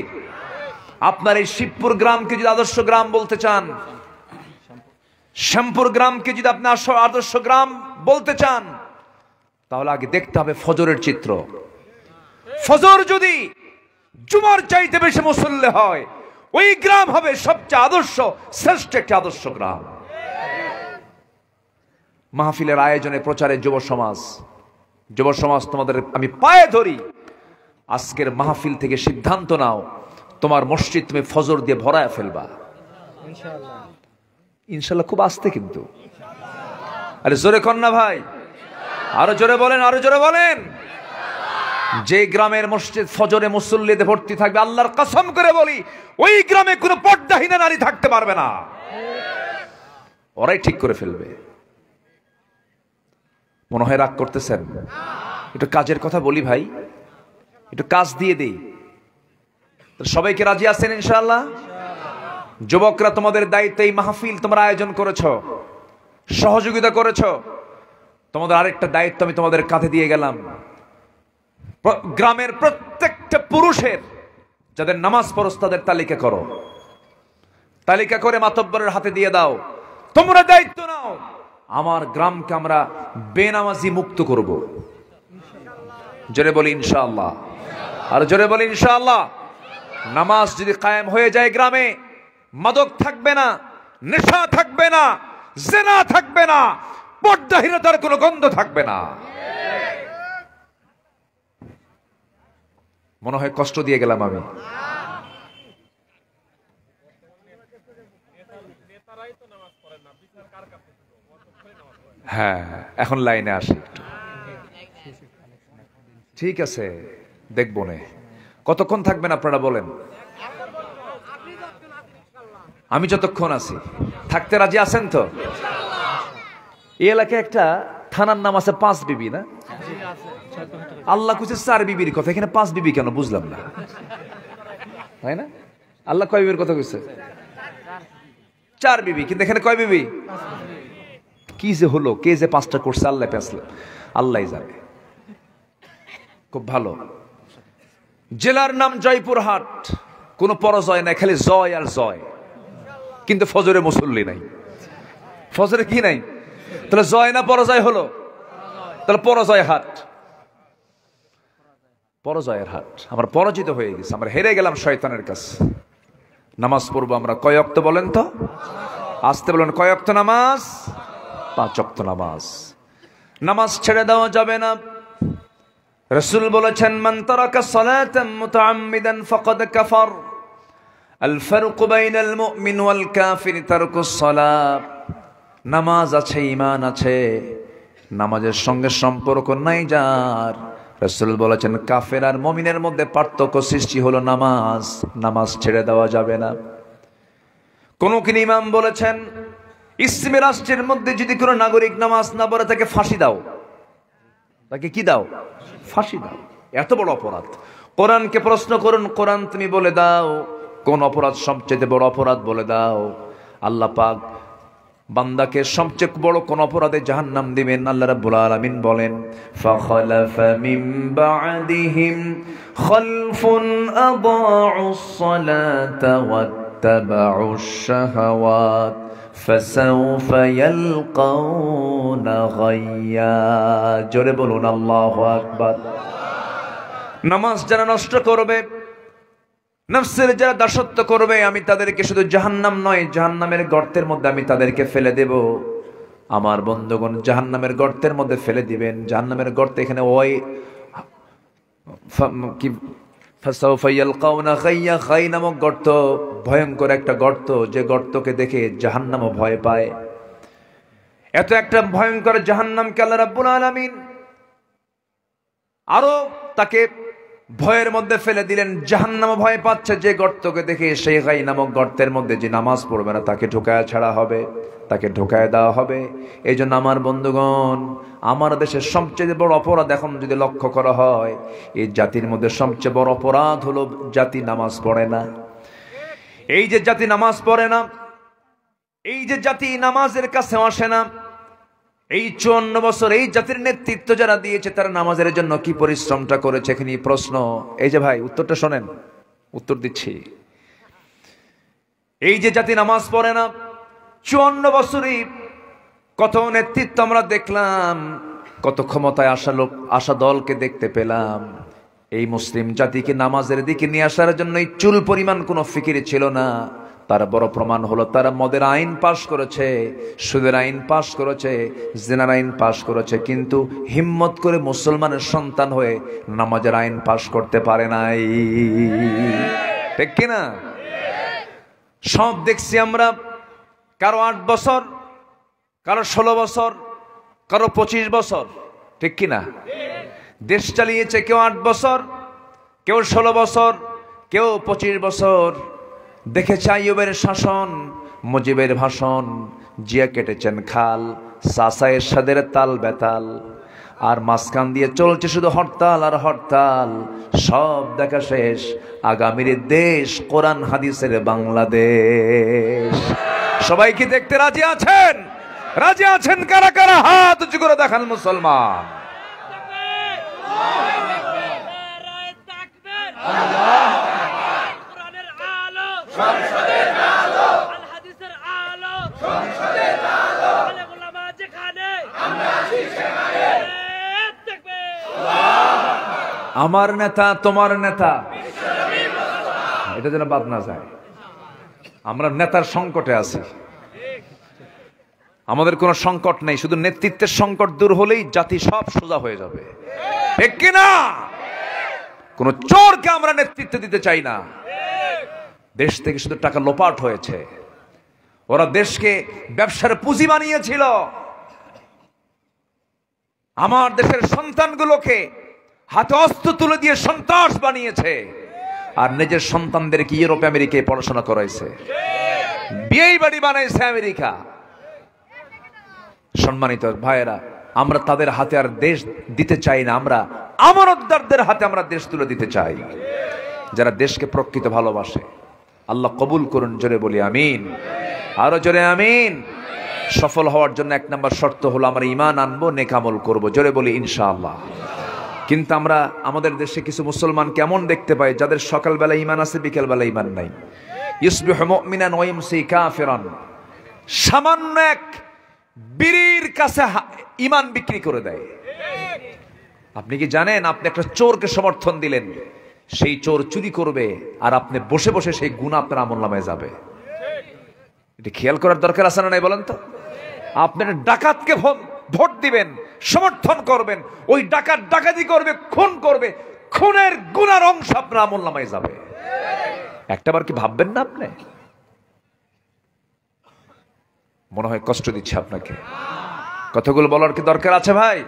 আপনার এই শিবপুর গ্রামকে যদি আদর্শ গ্রাম বলতে চান, শ্যামপুর গ্রামকে যদি আপনি আদর্শ গ্রাম বলতে চান, তাহলে আগে দেখতে হবে ফজরের চিত্র। ফজর যদি জুমার চাইতে বেশি মুসল্লি হয়, ওই গ্রাম হবে সবচেয়ে আদর্শ, শ্রেষ্ঠ একটি আদর্শ গ্রাম। মাহফিলের আয়োজনে, প্রচারে যুব সমাজ তোমাদের আমি পায়ে ধরি, আজকের মাহফিল থেকে সিদ্ধান্ত নাও, তোমার মসজিদ তুমি ফজর দিয়ে ভরায় ফেলবা ইনশাল্লাহ। খুব আস্তে কিন্তু, আরে জোরে কন্যা ভাই, আরো জোরে বলেন, আরো জোরে বলেন। যে গ্রামের মসজিদ ফজরে মুসল্লিতে ভর্তি থাকবে, আল্লাহর কসম করে বলি, ওই গ্রামে কোনো পর্দাহীনা নারী থাকতে পারবে না। ওরাই ঠিক করে ফেলবে। মনে হয় রাগ করতেছেন? একটু কাজের কথা বলি ভাই, একটু কাজ দিয়ে দেই। সবাইকে রাজি আছেন ইনশাআল্লাহ? যুবকরা, তোমাদের দায়িত্ব, এই মাহফিল তোমরা আয়োজন করেছো, সহযোগিতা করেছো, তোমাদের আরেকটা দায়িত্ব আমি তোমাদের কাঁধে দিয়ে গেলাম। গ্রামের প্রত্যেকটা পুরুষের যাদের নামাজ পড়ছ তাদের তালিকা করো, তালিকা করে মাতব্বরের হাতে দিয়ে দাও। তোমরা দায়িত্ব নাও, আমার গ্রামকে আমরা বেনামাজি মুক্ত করব। জোরে বলি ইনশাআল্লাহ, আর জোরে বলি ইনশাআল্লাহ। নামাজ যদি কায়েম হয়ে যায় গ্রামে, মাদক থাকবে না, নেশা থাকবে না, জিনা থাকবে না, পর্দাহীনতার কোনো গন্ধ থাকবে না। মনে হয় কষ্ট দিয়ে গেলাম আমি। হ্যাঁ, এখন লাইনে আসি একটু। ঠিক আছে, দেখবো নে কতক্ষণ থাকবেন আপনারা বলেন। আমি যতক্ষণ আছি থাকতে রাজি আছেন তো? এই এলাকায় একটা থানার নাম আছে 5 বিবি, না? আল্লাহ কইছে 4 বিবির কথা, এখানে 5 বিবি কেন বুঝলাম না, তাই না? আল্লাহ কয় বিবির কথা কইছে? 4 বিবি, কিন্তু এখানে কয় বিবি? কি যে হলো, কে যে 5টা করছে আল্লাহ জানে। খুব ভালো। জেলার নাম জয়পুরহাট, কোনো পরাজয় নাই, খালি জয় আর জয়। কিন্তু ফজরে মুসল্লি নাই। ফজরে কি নাই? তাহলে জয় না পরাজয় হলো? তাহলে পরাজয় হাট, পরাজয়ের হাট। আমরা পরাজিত হয়ে গেছি, আমরা হেরে গেলাম শয়তানের কাছে। নামাজ পড়বো আমরা কয় ওয়াক্ত বলেন তো? আসতে বলেন, কয় ওয়াক্ত নামাজ? 5 ওয়াক্ত নামাজ। নামাজ ছেড়ে দেওয়া যাবে না। রাসূল বলেছেন, মান তারাকা সালাতান মুতাআম্মিদান ফাকাদ কাফার। আল ফারকু বাইনাল মুমিন ওয়াল কাফির তারকুস সালাত। নামাজ আছে, ঈমান আছে, নামাজের সঙ্গে সম্পর্ক নাই যার, রাসূল বলেছেন কাফের আর মুমিনের মধ্যে পার্থক্য সৃষ্টি হলো নামাজ। নামাজ ছেড়ে দেওয়া যাবে না। কোন ইমাম বলেছেন, ইসলামী রাষ্ট্রের মধ্যে যদি কোনো নাগরিক নামাজ না পড়ে তাকে ফাঁসি দাও। তাকে কি দাও? ফাঁসি দাও। এত বড় অপরাধ। কোরআনকে প্রশ্ন করুন, কোরআন তুমি বলে দাও কোন অপরাধ সবচেয়ে বড় অপরাধ, বলে দাও। আল্লাহ পাক বান্দাকে সবচেয়ে বড় কোন অপরাধে জাহান্নাম দিবেন? আল্লাহ রাব্বুল আলামিন বলেন, ফাখালাফা মিন বা'দিহিম খালফুন আদাউস সালাতা ওয়াত্তাবাউশ শাহাওয়াত ফাসাউফা ইয়ালকাউনা গায়্যা। জোরে বলুন আল্লাহু আকবার। নামাজ যারা নষ্ট করবে, নফসের যারা দাসত্ব করবে, আমি তাদেরকে শুধু জাহান্নাম নয়, জাহান্নামের গর্তের মধ্যে আমি তাদেরকে ফেলে দেব। আমার বন্ধুগণ, জাহান্নামের গর্তের মধ্যে ফেলে দিবেন। জাহান্নামের গর্তে এখানে ওই ফাসাউফা ইয়ালকাউনা গায়্যা, গায় নামক গর্ত, ভয়ঙ্কর একটা গর্ত, যে গর্তকে দেখে জাহান্নামও ভয় পায়। এত একটা ভয়ঙ্কর জাহান্নামকে আল্লাহ রাব্বুল আলামিন আরো তাকে ভয়ের মধ্যে ফেলে দিলেন। জাহান্নামও ভয় পাচ্ছে যে গর্তকে দেখে। সেই গাই নামক গর্তের মধ্যে যে নামাজ পড়বে না তাকে ঢোকায় ছাড়া হবে, তাকে ঢোকায় দেওয়া হবে। এই জন্য আমার বন্ধুগণ, আমার দেশের সবচেয়ে বড় অপরাধ এখন যদি লক্ষ্য করা হয়, এই জাতির মধ্যে সবচেয়ে বড় অপরাধ হলো জাতি নামাজ পড়ে না। এই যে জাতি নামাজ পড়ে না, এই যে জাতি নামাজের কাছে আসে না, এই 54 বছর এই জাতির নেতৃত্ব যারা দিয়েছে তারা নামাজের জন্য কি পরিশ্রমটা করেছে, এখানে প্রশ্ন। এই যে ভাই উত্তরটা শোনেন, উত্তর দিচ্ছি। এই যে জাতি নামাজ পড়ে না, 54 বছরই কত নেতৃত্ব আমরা দেখলাম, কত ক্ষমতায় আসা দলকে দেখতে পেলাম। এই মুসলিম জাতিকে নামাজের দিকে নিয়ে আসার জন্য এই চুল পরিমাণ কোনো ফিকির ছিল না। তার বড় প্রমাণ হলো তারা মদের আইন পাশ করেছে, সুদের আইন পাশ করেছে, জিনার আইন পাশ করেছে, কিন্তু হিম্মত করে মুসলমানের সন্তান হয়ে নামাজের আইন পাশ করতে পারে নাই। ঠিক কিনা? সব দেখছি আমরা, কারো 8 বছর, কারো 16 বছর, কারো 25 বছর। ঠিক কিনা? দেশ চালিয়েছে কেউ 8 বছর, কেউ 16 বছর, কেউ 25 বছর। দেখেছে আইয়ুবের শাসন, মুজিবের ভাষণ, জিয়া কেটেছেন খাল, চাচা এরশাদের তাল বেতাল, আর মাঝখান দিয়ে চলছে শুধু হরতাল আর হরতাল। সব দেখা শেষ, আগামীর দেশ কোরআন হাদিসের বাংলাদেশ। সবাই কি দেখতে রাজি আছেন? রাজি আছেন কারা কারা? হাত উঁচু করে দেখান মুসলমান। আমার নেতা তোমার নেতা, এটা যেন বাদ না যায়। আমরা নেতার সংকটে আছি, আমাদের কোনো সংকট নেই, শুধু নেতৃত্বের সংকট দূর হলেই জাতি সব সোজা হয়ে যাবে। ঠিক কিনা? কোন চোরকে আমরা নেতৃত্ব দিতে চাই না। দেশ থেকে শুধু টাকা লোপাট হয়েছে, ওরা দেশকে ব্যবসার পুঁজি বানিয়েছিল। আমার দেশের সন্তানগুলোকে হাতে অস্ত্র তুলে দিয়ে সন্ত্রাস বানিয়েছে, আর নিজের সন্তানদেরকে ইউরোপ আমেরিকায় পড়াশোনা করাইছে, বিয়ে বাড়ি বানাইছে আমেরিকা। সম্মানিত ভাইয়েরা, আমরা তাদের হাতে আর দেশ দিতে চাই না, আমরা আমানতদারদের হাতে আমরা দেশ তুলে দিতে চাই, যারা দেশকে প্রকৃত ভালোবাসে। আল্লাহ কবুল করুন, জোরে বলি আমিন, আরো জোরে আমিন। সফল হওয়ার জন্য 1 নম্বর শর্ত হলো আমরা ঈমান আনবো, নেক আমল করব, জোরে বলি ইনশাআল্লাহ। কিন্তু আমরা আমাদের দেশে কিছু মুসলমান কেমন দেখতে পাই, যাদের সকালবেলা ঈমান আছে, বিকেলবেলা ঈমান নাই। ইউসবিহু মুমিনান ওয়া ইউমসি কাফিরান। সামান্য এক বিড়ির কাছে ঈমান বিক্রি করে দেয়। আপনি কি জানেন, আপনি একটা চোরকে সমর্থন দিলেন, সেই চোর চুরি করবে, আর আপনি বসে বসে সেই গুনাহ আপনার আমলনামায় যাবে। এটা খেয়াল করার দরকার আছে না নাই বলেন তো? আপনার ডাকাতকে ভোট দিবেন, সমর্থন করবেন, ওই ডাকাত ডাকাতি করবে, খুন করবে, খুনের গুনার অংশ আপনার আমলনামায় যাবে। একটাবার কি ভাববেন না? আপনি মনে হয় কষ্ট দিচ্ছে আপনাকে। কথাগুলো বলার কি দরকার আছে ভাই?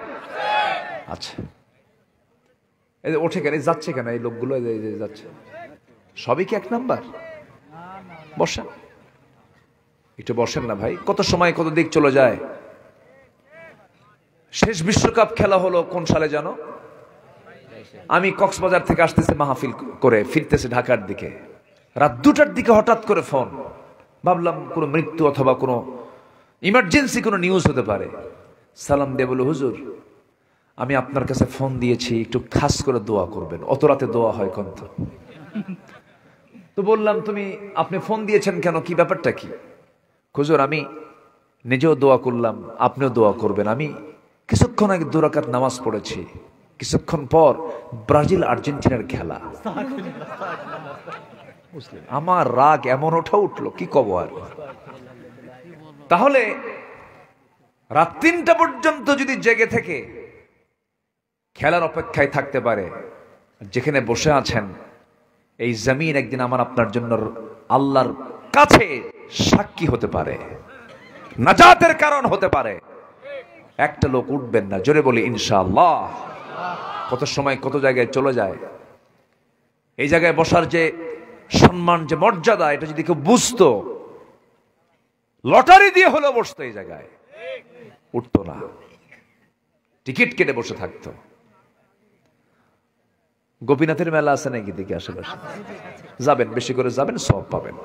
আচ্ছা, এই ওঠে কেন, যাচ্ছে কেন এই লোকগুলো? যাচ্ছে সবই কি 1 নাম্বার? বসেন, একটু বসেন না ভাই। কত সময় কত দিক চলে যায়। শেষ বিশ্বকাপ খেলা হলো কোন সালে জানো? আমি কক্সবাজার থেকে আসতেছি মাহফিল করে, ফিরতেছি ঢাকার দিকে, রাত 2টার দিকে হঠাৎ করে ফোন। ভাবলাম কোনো মৃত্যু অথবা কোনো ইমার্জেন্সি কোনো নিউজ হতে পারে। সালাম দিয়ে বলে, হুজুর আমি আপনার কাছে ফোন দিয়েছি, একটু খাস করে দোয়া করবেন। অত রাতে দোয়া হয় কোন? তো বললাম, আপনি ফোন দিয়েছেন কেন, কি ব্যাপারটা কি? হুজুর আমি নিজেও দোয়া করলাম, আপনিও দোয়া করবেন। আমি কিছুক্ষণ আগে 2 রাকাত নামাজ পড়েছি, কিছুক্ষণ পর ব্রাজিল আর্জেন্টিনার খেলা। আমার রাগ এমন উঠলো, কি কব আর। তাহলে রাত 3টা পর্যন্ত যদি জেগে থেকে খেলার অপেক্ষায় থাকতে পারে, যেখানে বসে আছেন, এই জমিন একদিন আমার আপনার জন্য আল্লাহর কাছে সাক্ষী হতে পারে, নাজাতের কারণ হতে পারে। একটা লোক উঠবেন না, জোরে বলি ইনশাআল্লাহ। কত সময় কত জায়গায় চলে যায়। এই জায়গায় বসার যে সম্মান, যে মর্যাদা, এটা যদি কেউ বুঝতো, লটারি দিয়ে হলেও বসতো, এই জায়গায় উঠতো না, টিকিট কেটে বসে থাকতো। গোপীনাথের মেলা আছে নাকি দেখি আশেপাশে? যাবেন, বেশি করে যাবেন, সব পাবেন।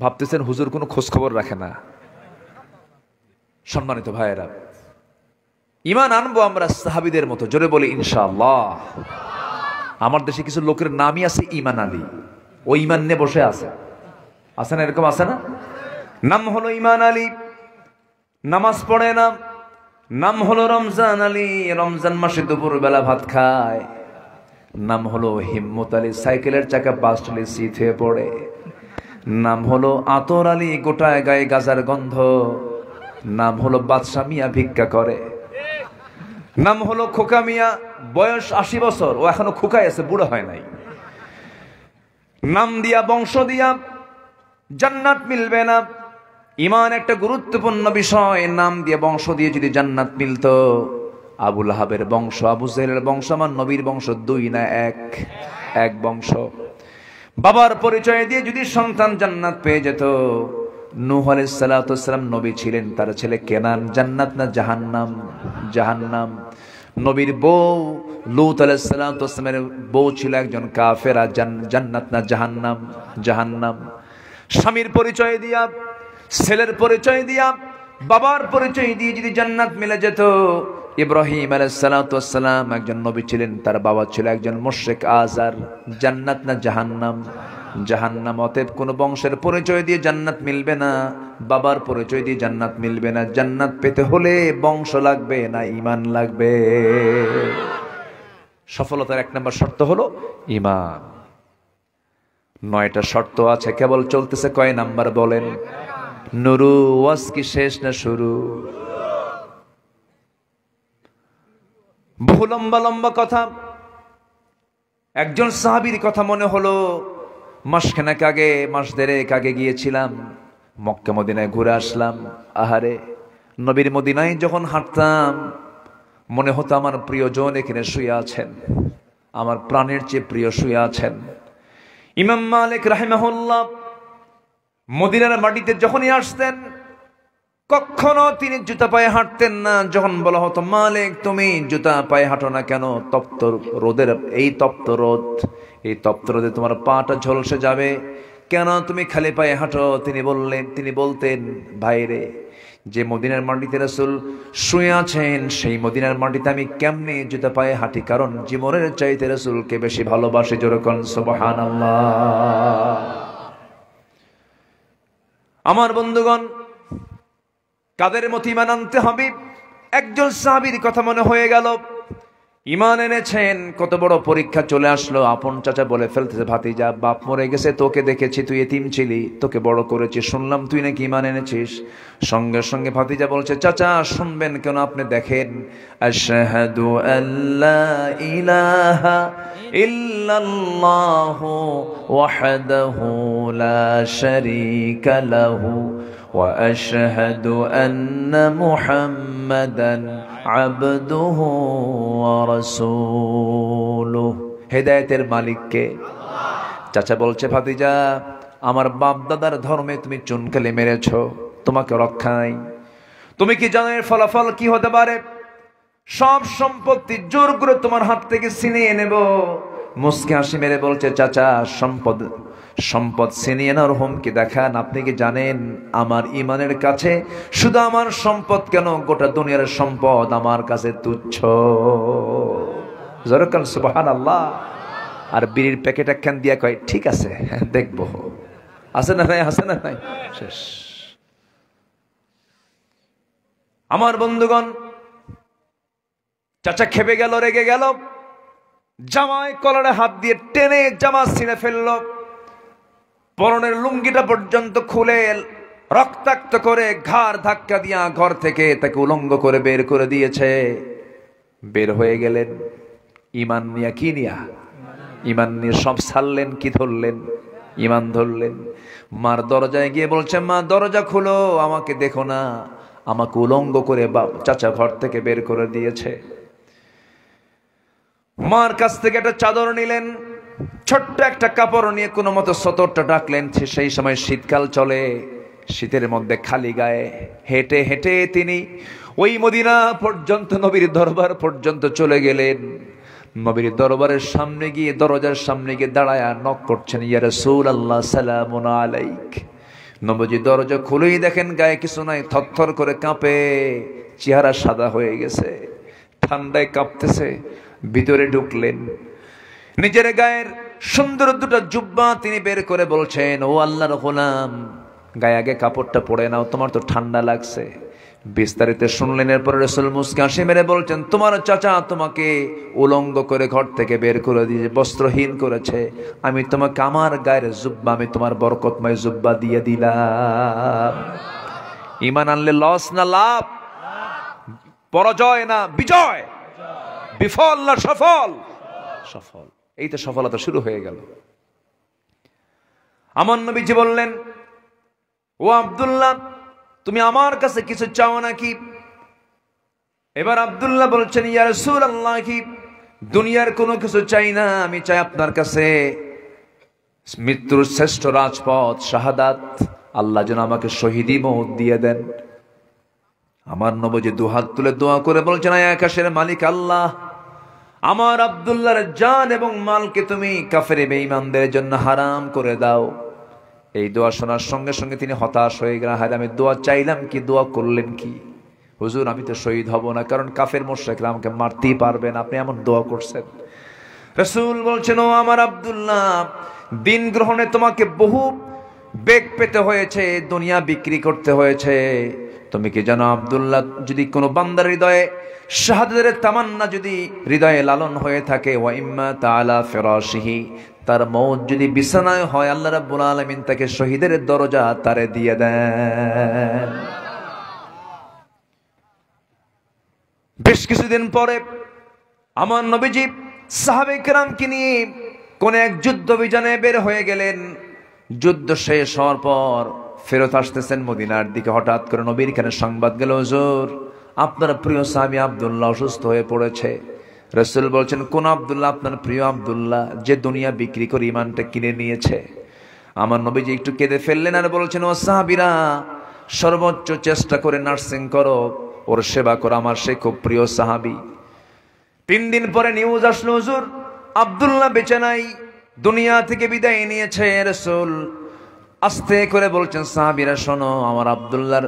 ভাবতেছেন হুজুর কোনো খোঁজ খবর রাখে না। সম্মানিত ভাইয়েরা, ঈমান আনবো আমরা সাহাবীদের মতো, জোরে বলি ইনশাআল্লাহ। আমার দেশে কিছু লোকের নামই আছে ঈমান আলী, ও ঈমান নিয়ে বসে আছে, আছে না? এরকম আছে না? নাম হলো ঈমান আলী, নামাজ পড়ে না। নাম হলো রমজান আলী, রমজান মাসে দুপুর বেলা ভাত খায়। নাম হলো হিম্মত আলী, সাইকেলের চাকা বাস্টলে সিট হয়ে পড়ে। নাম হলো আতর আলী, গোটায় গায়ে গাজার গন্ধ। নাম হলো বাদশা মিয়া, ভিক্ষা করে। নাম হলো খোকা মিয়া, বয়স 80 বছর, ও এখনো খোকায় আছে, বুড়ো হয় নাই। নাম দিয়া, বংশ দিয়া জান্নাত মিলবে না। ঈমান একটা গুরুত্বপূর্ণ বিষয়। নাম দিয়ে, বংশ দিয়ে যদি জান্নাত মিলতো, আবু লাহাবের বংশ, আবু জাহেলের বংশ, আমার নবীর বংশ 2 না 1? এক বংশ। বাবার পরিচয় দিয়ে যদি সন্তান জান্নাত পেয়ে যেত, নূহ আলাইহিস সালাতু ওয়াস সালাম নবী ছিলেন, তার ছেলে কেনান, জান্নাত না জাহান্নাম? জাহান্নাম। নবীর বউ লূত আলাইহিস সালাতু ওয়াস সালামের বউ ছিল একজন কাফেরা, জান্নাত না জাহান্নাম? জাহান্নাম। স্বামীর পরিচয় দিয়া, ছেলের পরিচয় দিয়া, বাবার পরিচয় দিয়ে যদি জান্নাত মিলে যেত, ইব্রাহিম আলাইহিস সালাতু ওয়াস সালাম একজন নবী ছিলেন, তার বাবা ছিল একজন মুশরিক আযার, জান্নাত না জাহান্নাম? জাহান্নাম। অতএব কোন বংশের পরিচয় দিয়ে জান্নাত মিলবে না, বাবার পরিচয় দিয়ে জান্নাত মিলবে না। জান্নাত পেতে হলে বংশ লাগবে না ঈমান লাগবে? সফলতার 1 নম্বর শর্ত হলো ঈমান। 9টা শর্ত আছে, কেবল চলতেছে কয় নাম্বার বলেন? নুরু। ওয়াজ কি শেষ না শুরু? বহু লম্বা লম্বা কথা। একজন সাহাবীর কথা মনে হলো, মাসখানেক আগে, মাস দেড়েক আগে গিয়েছিলাম মক্কা মদিনায়, ঘুরে আসলাম। আহারে, নবীর মদিনায় যখন হাঁটতাম মনে হতো আমার প্রিয়জন এখানে শুয়ে আছেন, আমার প্রাণের চেয়ে প্রিয় শুয়ে আছেন। ইমাম মালিক রাহিমাহুল্লাহ মদিনার মাটিতে যখনই আসতেন, কখনো তিনি জুতা পায়ে হাঁটতেন না। যখন বলা হতো, মালিক তুমি জুতা পায়ে হাঁটো না কেন? তপ্ত রোদের, এই তপ্ত রোদ, এই তপ্ত রোদে তোমার পাটা ঝলসে যাবে, কেন তুমি খালি পায়ে হাঁটো? তিনি বলতেন, ভাইরে, যে মদিনার মাটিতে রাসূল শুয়ে আছেন, সেই মদিনার মাটিতে আমি কেমনে জুতা পায়ে হাঁটি? কারণ জীবনের চাইতে রাসূলকে বেশি ভালোবাসি। জোরে কোন সুবহানাল্লাহ। আমার বন্ধুগণ, কাদের মতো ঈমান আনতে হবে? একজন সাহাবীর কথা মনে হয়ে গেল, ঈমান এনেছেন, কত বড় পরীক্ষা চলে আসলো। আপন চাচা বলে ফেলতেছে, ভাতিজা, বাপ মরে গেছে, তোকে দেখেছি, তুই এতিম ছিলি, তোকে বড় করেছি, শুনলাম তুই নাকি ঈমান এনেছিস। সঙ্গে সঙ্গে ভাতিজা বলছে, চাচা শুনবেন কেন, আপনি দেখেন, আশহাদু আল্লা ইলাহা ইল্লাল্লাহু ওয়াহদাহু লা শারীকা লাহু ওয়া আশহাদু আন্না মুহাম্মাদান আবদুহু ওয়া রাসূলুহু। হেদায়েতের মালিক কে? চাচা বলছে, ভাতিজা, আমার বাপ দাদার ধর্মে তুমি চুনকালি মেরেছ, তোমাকে রক্ষা নাই। তুমি কি জানো এর ফলাফল কি হতে পারে? সব সম্পত্তি জোর করে তোমার হাত থেকে ছিনিয়ে নেব। মুস্কি হাসি মেরে বলছে, চাচা, সম্পদ ছিনিয়ে নেওয়ার হুমকি দেখান। আপনি কি জানেন আমার ঈমানের কাছে শুধু আমার সম্পদ কেন, গোটা দুনিয়ার সম্পদ আমার কাছে তুচ্ছ। জরকান সুবহানাল্লাহ। আর বিড়ির প্যাকেট একখান দিয়া কয়, ঠিক আছে দেখবো, আছে না নাই, আছে না নাই, শেষ। আমার বন্ধুগণ, চাচা খেপে গেল, রেগে গেল, জামায় কলারে হাত দিয়ে টেনে জামা ছিঁড়ে ফেলল, পরনের লুঙ্গিটা পর্যন্ত খুলে রক্তাক্ত করে ঘাড় ধাক্কা দিয়া ঘর থেকে তাকে উলঙ্গ করে বের করে দিয়েছে। বের হয়ে গেলেন ঈমান নিয়া, কি নিয়া? ইমান নিয়ে সব ছাড়লেন, কি ধরলেন? ইমান ধরলেন। মার দরজায় গিয়ে বলছে, মা দরজা খুলো, আমাকে দেখো না, আমাকে উলঙ্গ করে চাচা ঘর থেকে বের করে দিয়েছে। মার কাছ থেকে একটা চাদর নিলেন, ছোট্ট একটা কাপড় নিয়ে কোনো মতো সতরটা ডাকলেন। সেই সময় শীতকাল চলে, শীতের মধ্যে খালি গায়ে হেঁটে হেঁটে তিনি ওই মদিনা পর্যন্ত, নবীর দরবার পর্যন্ত চলে গেলেন। নবীর দরবারের সামনে গিয়ে, দরজার সামনে গিয়ে দাঁড়ায় নক করছেন, ইয়া রাসূলুল্লাহ সালামুন আলাইক। নবীজি দরজা খুলেই দেখেন গায়ে কিছু নাই, থরথর করে কাঁপে, চেহারা সাদা হয়ে গেছে, ঠান্ডায় কাঁপতেছে। ভিতরে ঢুকলেন, নিজের গায়ের সুন্দর দুটো জুব্বা তিনি বের করে বলছেন, ও আল্লাহর গোলাম, গায়ে আগে কাপড়টা পরে নাও, তোমার তো ঠান্ডা লাগছে। বিস্তারিত শুনলেন। এরপরে রাসূল মুস্কি হাসি মেরে বলছেন, তোমার চাচা তোমাকে উলঙ্গ করে ঘর থেকে বের করে দিয়ে বস্ত্রহীন করেছে, আমি তোমাকে আমার গায়ের জুব্বা, আমি তোমার বরকতময় জুব্বা দিয়ে দিলাম। ঈমান আনলে লস না লাভ? পরাজয় না বিজয়? বিফল না সফল? সফল। এই তো সফলতা শুরু হয়ে গেল। আমার নবীজি বললেন, ও আব্দুল্লাহ, তুমি আমার কাছে কিছু চাও নাকি? এবার আব্দুল্লাহ বলছেন, ইয়া রাসূলুল্লাহ, দুনিয়ার কোনো কিছু চাই না, আমি চাই আপনার কাছে মৃত্যুর শ্রেষ্ঠ রাজপথ শাহাদাত, আল্লাহ যেন আমাকে শহীদি মওত দিয়ে দেন। আমার নবীজি দুহাত তুলে দোয়া করে বলছেন, আয় আকাশের মালিক আল্লাহ, আমার আব্দুল্লাহর জান এবং মালকে তুমি কাফের বেঈমানদের জন্য হারাম করে দাও। এই দোয়া শোনার সঙ্গে সঙ্গে তিনি হতাশ হয়ে গেলেন। হায়, আমি দোয়া চাইলাম কি, দোয়া করলেন কি? হুজুর, আমি তো শহীদ হব না, কারণ কাফের মুশরিকরা আমাকে মারতেই পারবেন, আপনি এমন দোয়া করছেন। রাসূল বলছেন, ও আমার আব্দুল্লাহ, দিন গ্রহণে তোমাকে বহু বেগ পেতে হয়েছে, দুনিয়া বিক্রি করতে হয়েছে। তুমি কি জানো আব্দুল্লাহ, যদি কোনো বান্দার হৃদয়ে শাহাদাতের তামান্না যদি হৃদয়ে লালন হয়ে থাকে, ওয়া ইম্মা তাআলা ফিরাশিহি, তার মওত যদি বিছানায় হয়, আল্লাহ রাব্বুল আলামিন তাকে শহীদের দরজা তারে দিয়ে দেন। বেশ কিছুদিন পরে আমার নবীজি সাহাবায়ে কেরামকে নিয়ে কোন এক যুদ্ধ অভিযানে বের হয়ে গেলেন। যুদ্ধ শেষ হওয়ার পর ফেরত আসতেছেন মদিনার দিকে, হঠাৎ করে নবীর কানে সংবাদ গেল, হুজুর, আপনার প্রিয় সাহাবী আব্দুল্লাহ অসুস্থ হয়ে পড়েছে। রাসূল বলছেন, কোন আব্দুল্লাহ? আপনার প্রিয় আব্দুল্লাহ, যে দুনিয়া বিক্রি করে ঈমানটা কিনে নিয়েছে। আমার নবীজি একটু কেঁদে ফেললেন আর বলছেন, ও সাহাবীরা, সর্বোচ্চ চেষ্টা করে নার্সিং করো, ওর সেবা করো, আমার সে খুব প্রিয় সাহাবী। 3 দিন পরে নিউজ আসলো, হুজুর আব্দুল্লাহ বেঁচে নাই, দুনিয়া থেকে বিদায় নিয়েছে। রাসূল আস্তে করে বলছেন, সাহাবীরা শোনো, আমার আব্দুল্লাহর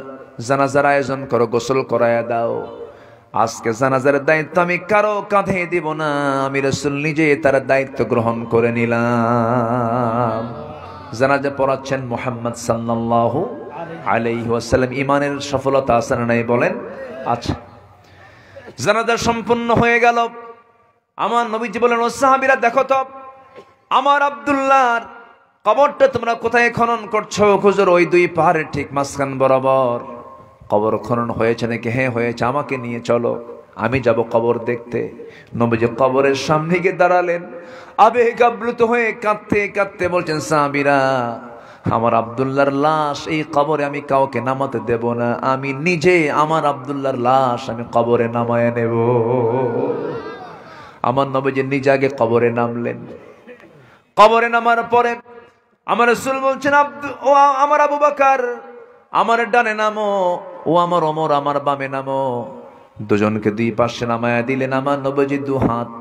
জানাজার আয়োজন করো, গোসল করায়া দাও। আজকে জানাজার দায়িত্ব আমি কারো কাঁধে দিব না, আমি রাসূল নিজে তার দায়িত্ব গ্রহণ করে নিলাম। জানাজা পড়াচ্ছেন মুহাম্মদ সাল্লাল্লাহু আলাইহি ওয়াসাল্লাম। ঈমানের সফলতা আছে না নাই বলেন? আচ্ছা, জানাজা সম্পূর্ণ হয়ে গেল। আমার নবীজি বলেন, ও সাহাবীরা, দেখো তো আমার আব্দুল্লাহর কবরটা তোমরা কোথায় খনন করছো? হুজুর, ওই 2 পাহাড়ের ঠিক মাঝখান বরাবর কবর খনন হয়েছে নাকি? হ্যাঁ হয়েছে, আমাকে নিয়ে চলো, আমি যাব কবর দেখতে। নবীজি কবরের সামনে গিয়ে দাঁড়ালেন, আবেগ আপ্লুত হয়ে কাঁদতে কাঁদতে বলছেন, সাহাবীরা, আমার আব্দুল্লাহর লাশ এই কবরে আমি কাউকে নামাতে দেব না, আমি নিজে আমার আব্দুল্লাহর লাশ আমি কবরে নামায় নেব। আমার নবীজি নিজে আগে কবরে নামলেন। কবরে নামার পরে আমার রাসূল বলছেন, ও আমার আবু বকর, আমার ডানে নামো, ও আমার ওমর, আমার বামে নামো। দুজনকে 2 পাশে নামায়া দিলেন। আমার নবীজি 2 হাত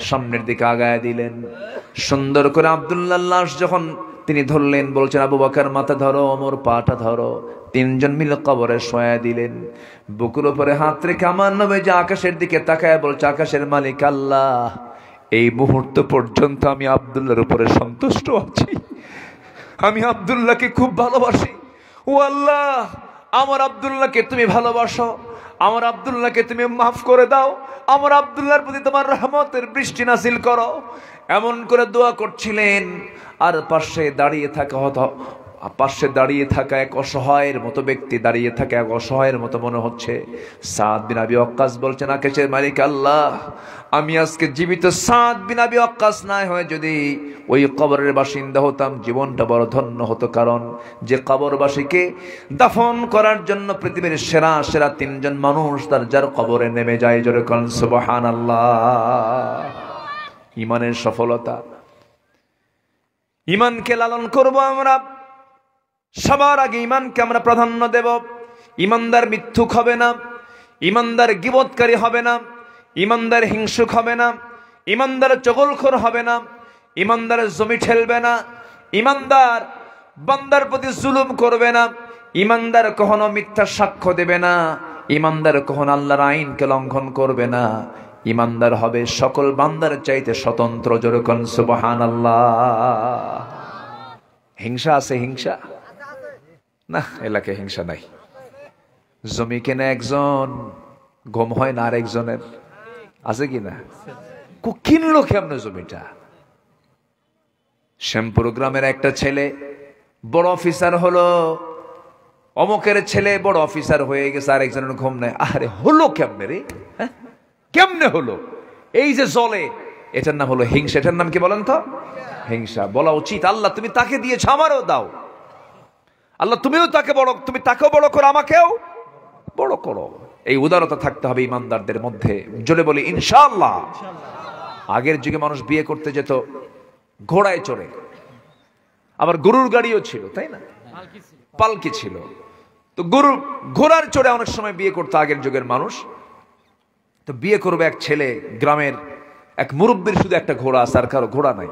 সামনের দিকে আগায়া দিলেন। সুন্দর করে আব্দুল্লাহর লাশ যখন তিনি ধরলেন, বলছেন, আবু বকর মাথা ধরো, ওমর পাটা ধরো। 3 জন মিলে কবরে শোয়া দিলেন। বুকের উপরে হাত রেখে আমার নবীজি আকাশের দিকে তাকায় বলছে, আকাশের মালিক আল্লাহ, এই মুহূর্ত পর্যন্ত আমি আব্দুল্লাহর উপরে সন্তুষ্ট আছি, আমি আব্দুল্লাহকে খুব ভালোবাসি। ও আল্লাহ, আমার আব্দুল্লাহকে তুমি ভালোবাসো, আমার আব্দুল্লাহকে তুমি মাফ করে দাও, আমার আব্দুল্লাহর প্রতি তোমার রহমতের বৃষ্টি নাযিল করো। এমন করে দোয়া করছিলেন। আর পাশে দাঁড়িয়ে থাকা পাশে দাঁড়িয়ে থাকা এক অসহায়ের মতো ব্যক্তি, দাঁড়িয়ে থাকা এক অসহায়ের মতো মনে হচ্ছে। সাদ বিন আবি ওয়াক্কাস বলছেন, আকাশের মালিক আল্লাহ, আমি আজকে জীবিত সাদ বিন আবি ওয়াক্কাস না হয়ে যদি ওই কবরের বাসিন্দা হতাম, জীবনটা বড় ধন্য হতো। কারণ যে কবরবাসীকে দাফন করার জন্য পৃথিবীর সেরা সেরা তিনজন মানুষ তার যার কবরে নেমে যায়, জোরে কোন সুবহানাল্লাহ। ইমানের সফলতা, ইমানকে লালন করব আমরা। সবার আগে ইমানকে আমরা প্রাধান্য দেব। ইমানদার মিথ্যুক হবে না, ইমানদার গীবতকারী হবে না, ইমানদার হিংসুক হবে না, ইমানদার চগলখোর হবে না, ইমানদার জমি ঠেলবে না, ইমানদার বান্দার প্রতি জুলুম করবে না, ইমানদার কখনো মিথ্যা সাক্ষ্য দেবে না, ইমানদার কখনো আল্লাহর আইনকে লঙ্ঘন করবে না। ইমানদার হবে সকল বান্দার চাইতে স্বতন্ত্র, জোরে কোন সুবহানাল্লাহ। হিংসা আছে? হিংসা না, এলাকায় হিংসা নাই। জমি কেনে একজন, ঘুম হয় না আরেকজনের, আছে কি না? কিনলো কেমন জমিটা? শ্যামপুর গ্রামের একটা ছেলে বড় অফিসার হলো, অমুকের ছেলে বড় অফিসার হয়ে গেছে, আরেকজনের ঘুম নাই। আরে হলো কেমনে রে? হ্যাঁ, কেমনে হলো? এই যে জলে, এটার নাম হলো হিংসা। এটার নাম কি বলেন তো? হিংসা। বলা উচিত, আল্লাহ তুমি তাকে দিয়েছ, আমারও দাও। আল্লাহ তুমিও তাকে বড়, তুমি তাকেও বড় করো, আমাকেও বড় করো। এই উদারতা থাকতে হবে ইমানদারদের মধ্যে। জোরে বলি ইনশাআল্লাহ। আগের যুগে মানুষ বিয়ে করতে যেত ঘোড়ায় চড়ে, আবার গরুর গাড়িও ছিল, তাই না? পালকি ছিল। তো ঘোড়ার চড়ে অনেক সময় বিয়ে করতো আগের যুগের মানুষ। তো বিয়ে করবে এক ছেলে, গ্রামের এক মুরব্বীর শুধু একটা ঘোড়া আছে, আর কারো ঘোড়া নাই।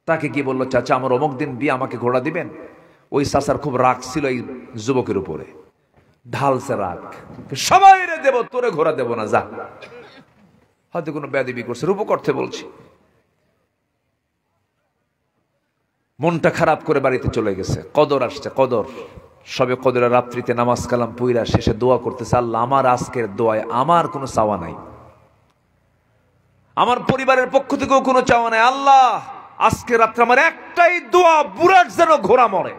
তাকে কি বললো, চাচা আমার অমুক দিন বিয়ে, আমাকে ঘোড়া দিবেন? ওই চাচার খুব রাগ ছিল এই যুবকের উপরে, ঢালছে রাগ, সবাই রে দেব, তোরে ঘোড়া দেব না, যা। হয়তো কোনো বেয়াদবি করছে, রূপক অর্থে বলছি। মনটা খারাপ করে বাড়িতে চলে গেছে। কদর আসছে, কদর, সবে কদরের রাত্রিতে নামাজ কালাম পুইরা শেষে দোয়া করতেছে, আল্লাহ আমার আজকের দোয়ায় আমার কোনো চাওয়া নাই, আমার পরিবারের পক্ষ থেকেও কোনো চাওয়া নাই। আল্লাহ আজকে রাত্রে আমার একটাই দোয়া, বুড়ার যেন ঘোড়া মরে।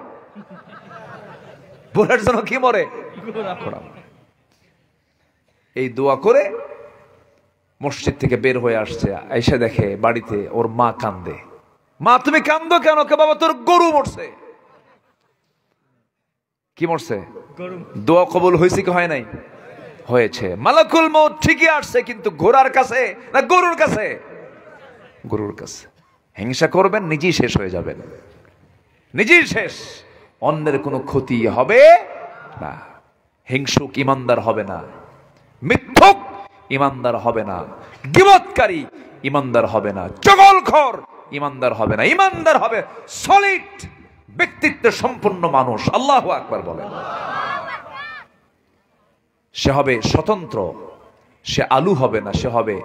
বুড়ার যেন কি মরে? ঘোড়া মরে। এই দোয়া করে মসজিদ থেকে বের হয়ে আসছে, এসে দেখে বাড়িতে ওর মা কান্দে। মা তুমি কান্দো কেন? কে বাবা তোর গরু মরছে। কি মরছে? দোয়া কবুল হয়েছে কি হয় নাই? হয়েছে। মালাকুল মউত ঠিকই আসছে, কিন্তু ঘোড়ার কাছে না গরুর কাছে? গরুর কাছে। হিংসা করবেন, নিজেই শেষ হয়ে যাবেন, নিজেই শেষ, অন্যের কোনো ক্ষতি হবে না। হিংসুক ইমানদার হবে না, মিথ্যুক ইমানদার হবে না, গীবতকারী ইমানদার হবে না, চগলখোর ইমানদার হবে না। ইমানদার হবে সলিড ব্যক্তিত্ব সম্পন্ন মানুষ। আল্লাহু আকবার বলেন। সে হবে স্বতন্ত্র, সে আলু হবে না, সে হবে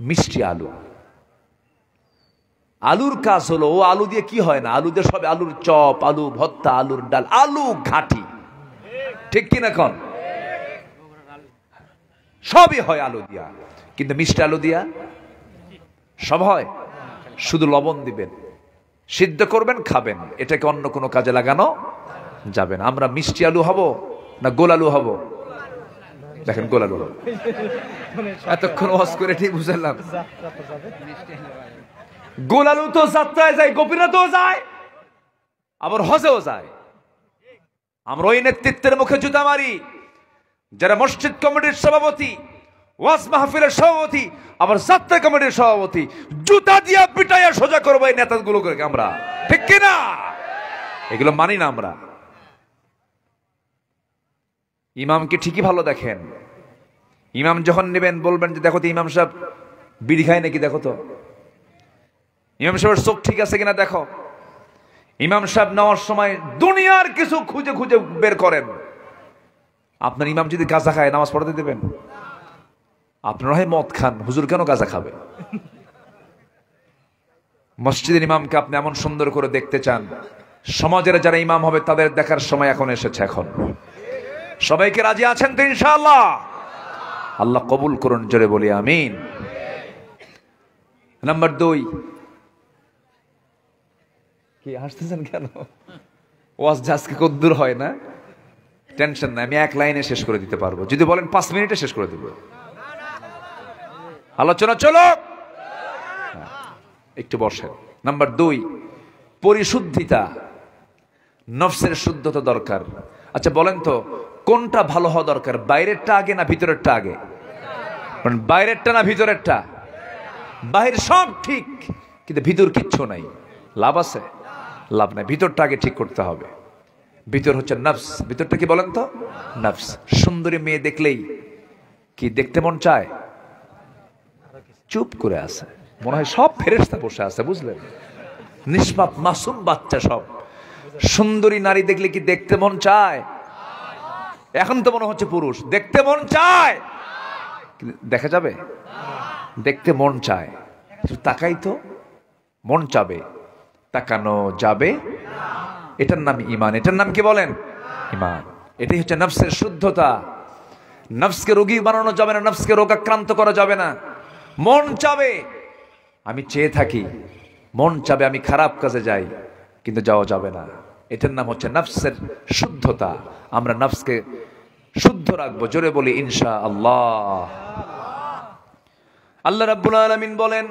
মিষ্টি আলু। আলুর কাজ হলো, ও আলু দিয়ে কি হয় না, আলু দিয়ে সবে আলুর চপ, আলু ভর্তা, আলুর ডাল, আলু ঘাটি, ঠিক কিনা কোন? সবই হয় আলু দিয়া, কিন্তু মিষ্টি আলু দিয়া সব হয়? শুধু লবণ দিবেন, সিদ্ধ করবেন, খাবেন, এটাকে অন্য কোনো কাজে লাগানো যাবে না। আমরা মিষ্টি আলু হব না গোল আলু হব? দেখেন গোল আলু হব। এতক্ষণ ওয়াজ করে ঠিক বুঝলাম, গোল আলু তো যাত্রায় যায়, গোপীনাথও যায়, আবার হজেও যায়। আমরা ওই নেতৃত্বের মুখে জুতা মারি যারা মসজিদ কমিটির সভাপতি, ওয়াজ মাহফিলের সভাপতি, আবার যাত্রা কমিটির সভাপতি, জুতা দিয়া পিটাইয়া সোজা করবো এই নেতাগুলো করে আমরা, ঠিক কিনা? এগুলো মানি না আমরা। ইমামকে ঠিকই ভালো দেখেন, ইমাম যখন নেবেন বলবেন যে দেখো তো ইমাম সাহেব বিড়ি খায় নাকি, দেখো তো ইমাম সাহেবের চোখ ঠিক আছে কিনা দেখো। ইমাম সাহেব নেওয়ার সময় দুনিয়ার কিছু খুঁজে খুঁজে বের করেন। আপনার ইমাম যদি গাঁজা খায় নামাজ পড়াতে দেবেন? আপনারা হয় মদ খান, হুজুর কেন গাঁজা খাবে? মসজিদের ইমামকে আপনি এমন সুন্দর করে দেখতে চান, সমাজের যারা ইমাম হবে তাদের দেখার সময় এখন এসেছে। এখন সবাইকে রাজি আছেন তো ইনশাআল্লাহ? আল্লাহ কবুল করুন, জোরে বলি আমিন। নাম্বার 2, কি হাসতেছেন কেন? ওয়াজ আজকে কদ্দুর হয় না, টেনশন নাই, আমি এক লাইনে শেষ করে দিতে পারবো। যদি বলেন 5 মিনিটে শেষ করে দেব। আলোচনা চলো, একটু বসেন। নাম্বার 2, পরিশুদ্ধিতা, নফসের শুদ্ধতা দরকার। আচ্ছা বলেন তো কোনটা ভালো হওয়া দরকার, বাইরেরটা আগে না ভিতরেরটা আগে? বাইরেরটা না ভিতরেরটা? বাহির সব ঠিক কিন্তু ভিতর কিচ্ছু নাই, লাভ আছে? লাভ নাই। ভিতরটা আগে ঠিক করতে হবে। ভিতর হচ্ছে নফস। ভিতরটা কি বলেন তো? নফস। সুন্দরী মেয়ে দেখলেই কি দেখতে মন চায়? চুপ করে আছে, মনে হয় সব ফেরেশতা বসে আছে, বুঝলেন? নিষ্পাপ মাসুম বাচ্চা সব। সুন্দরী নারী দেখলে কি দেখতে মন চায়? এখন তো মনে হচ্ছে পুরুষ, দেখতে মন চায়, দেখা যাবে? দেখতে মন চায়, তাকাই তো মন চাবে, তাকানো যাবে। এটার নাম ঈমান। এটার নাম কি বলেন? ঈমান। এটাই হচ্ছে নফসের শুদ্ধতা। নফসকে রোগী বানানো যাবে না, নফসকে রোগাক্রান্ত করা যাবে না। মন চাবে আমি চেয়ে থাকি, মন চাবে আমি খারাপ কাজে যাই, কিন্তু যাওয়া যাবে না। এটার নাম হচ্ছে নফসের শুদ্ধতা। আমরা নফসকে শুদ্ধ রাখবো, জোরে বলি ইনশাআল্লাহ। আল্লাহ রাব্বুল আলামিন বলেন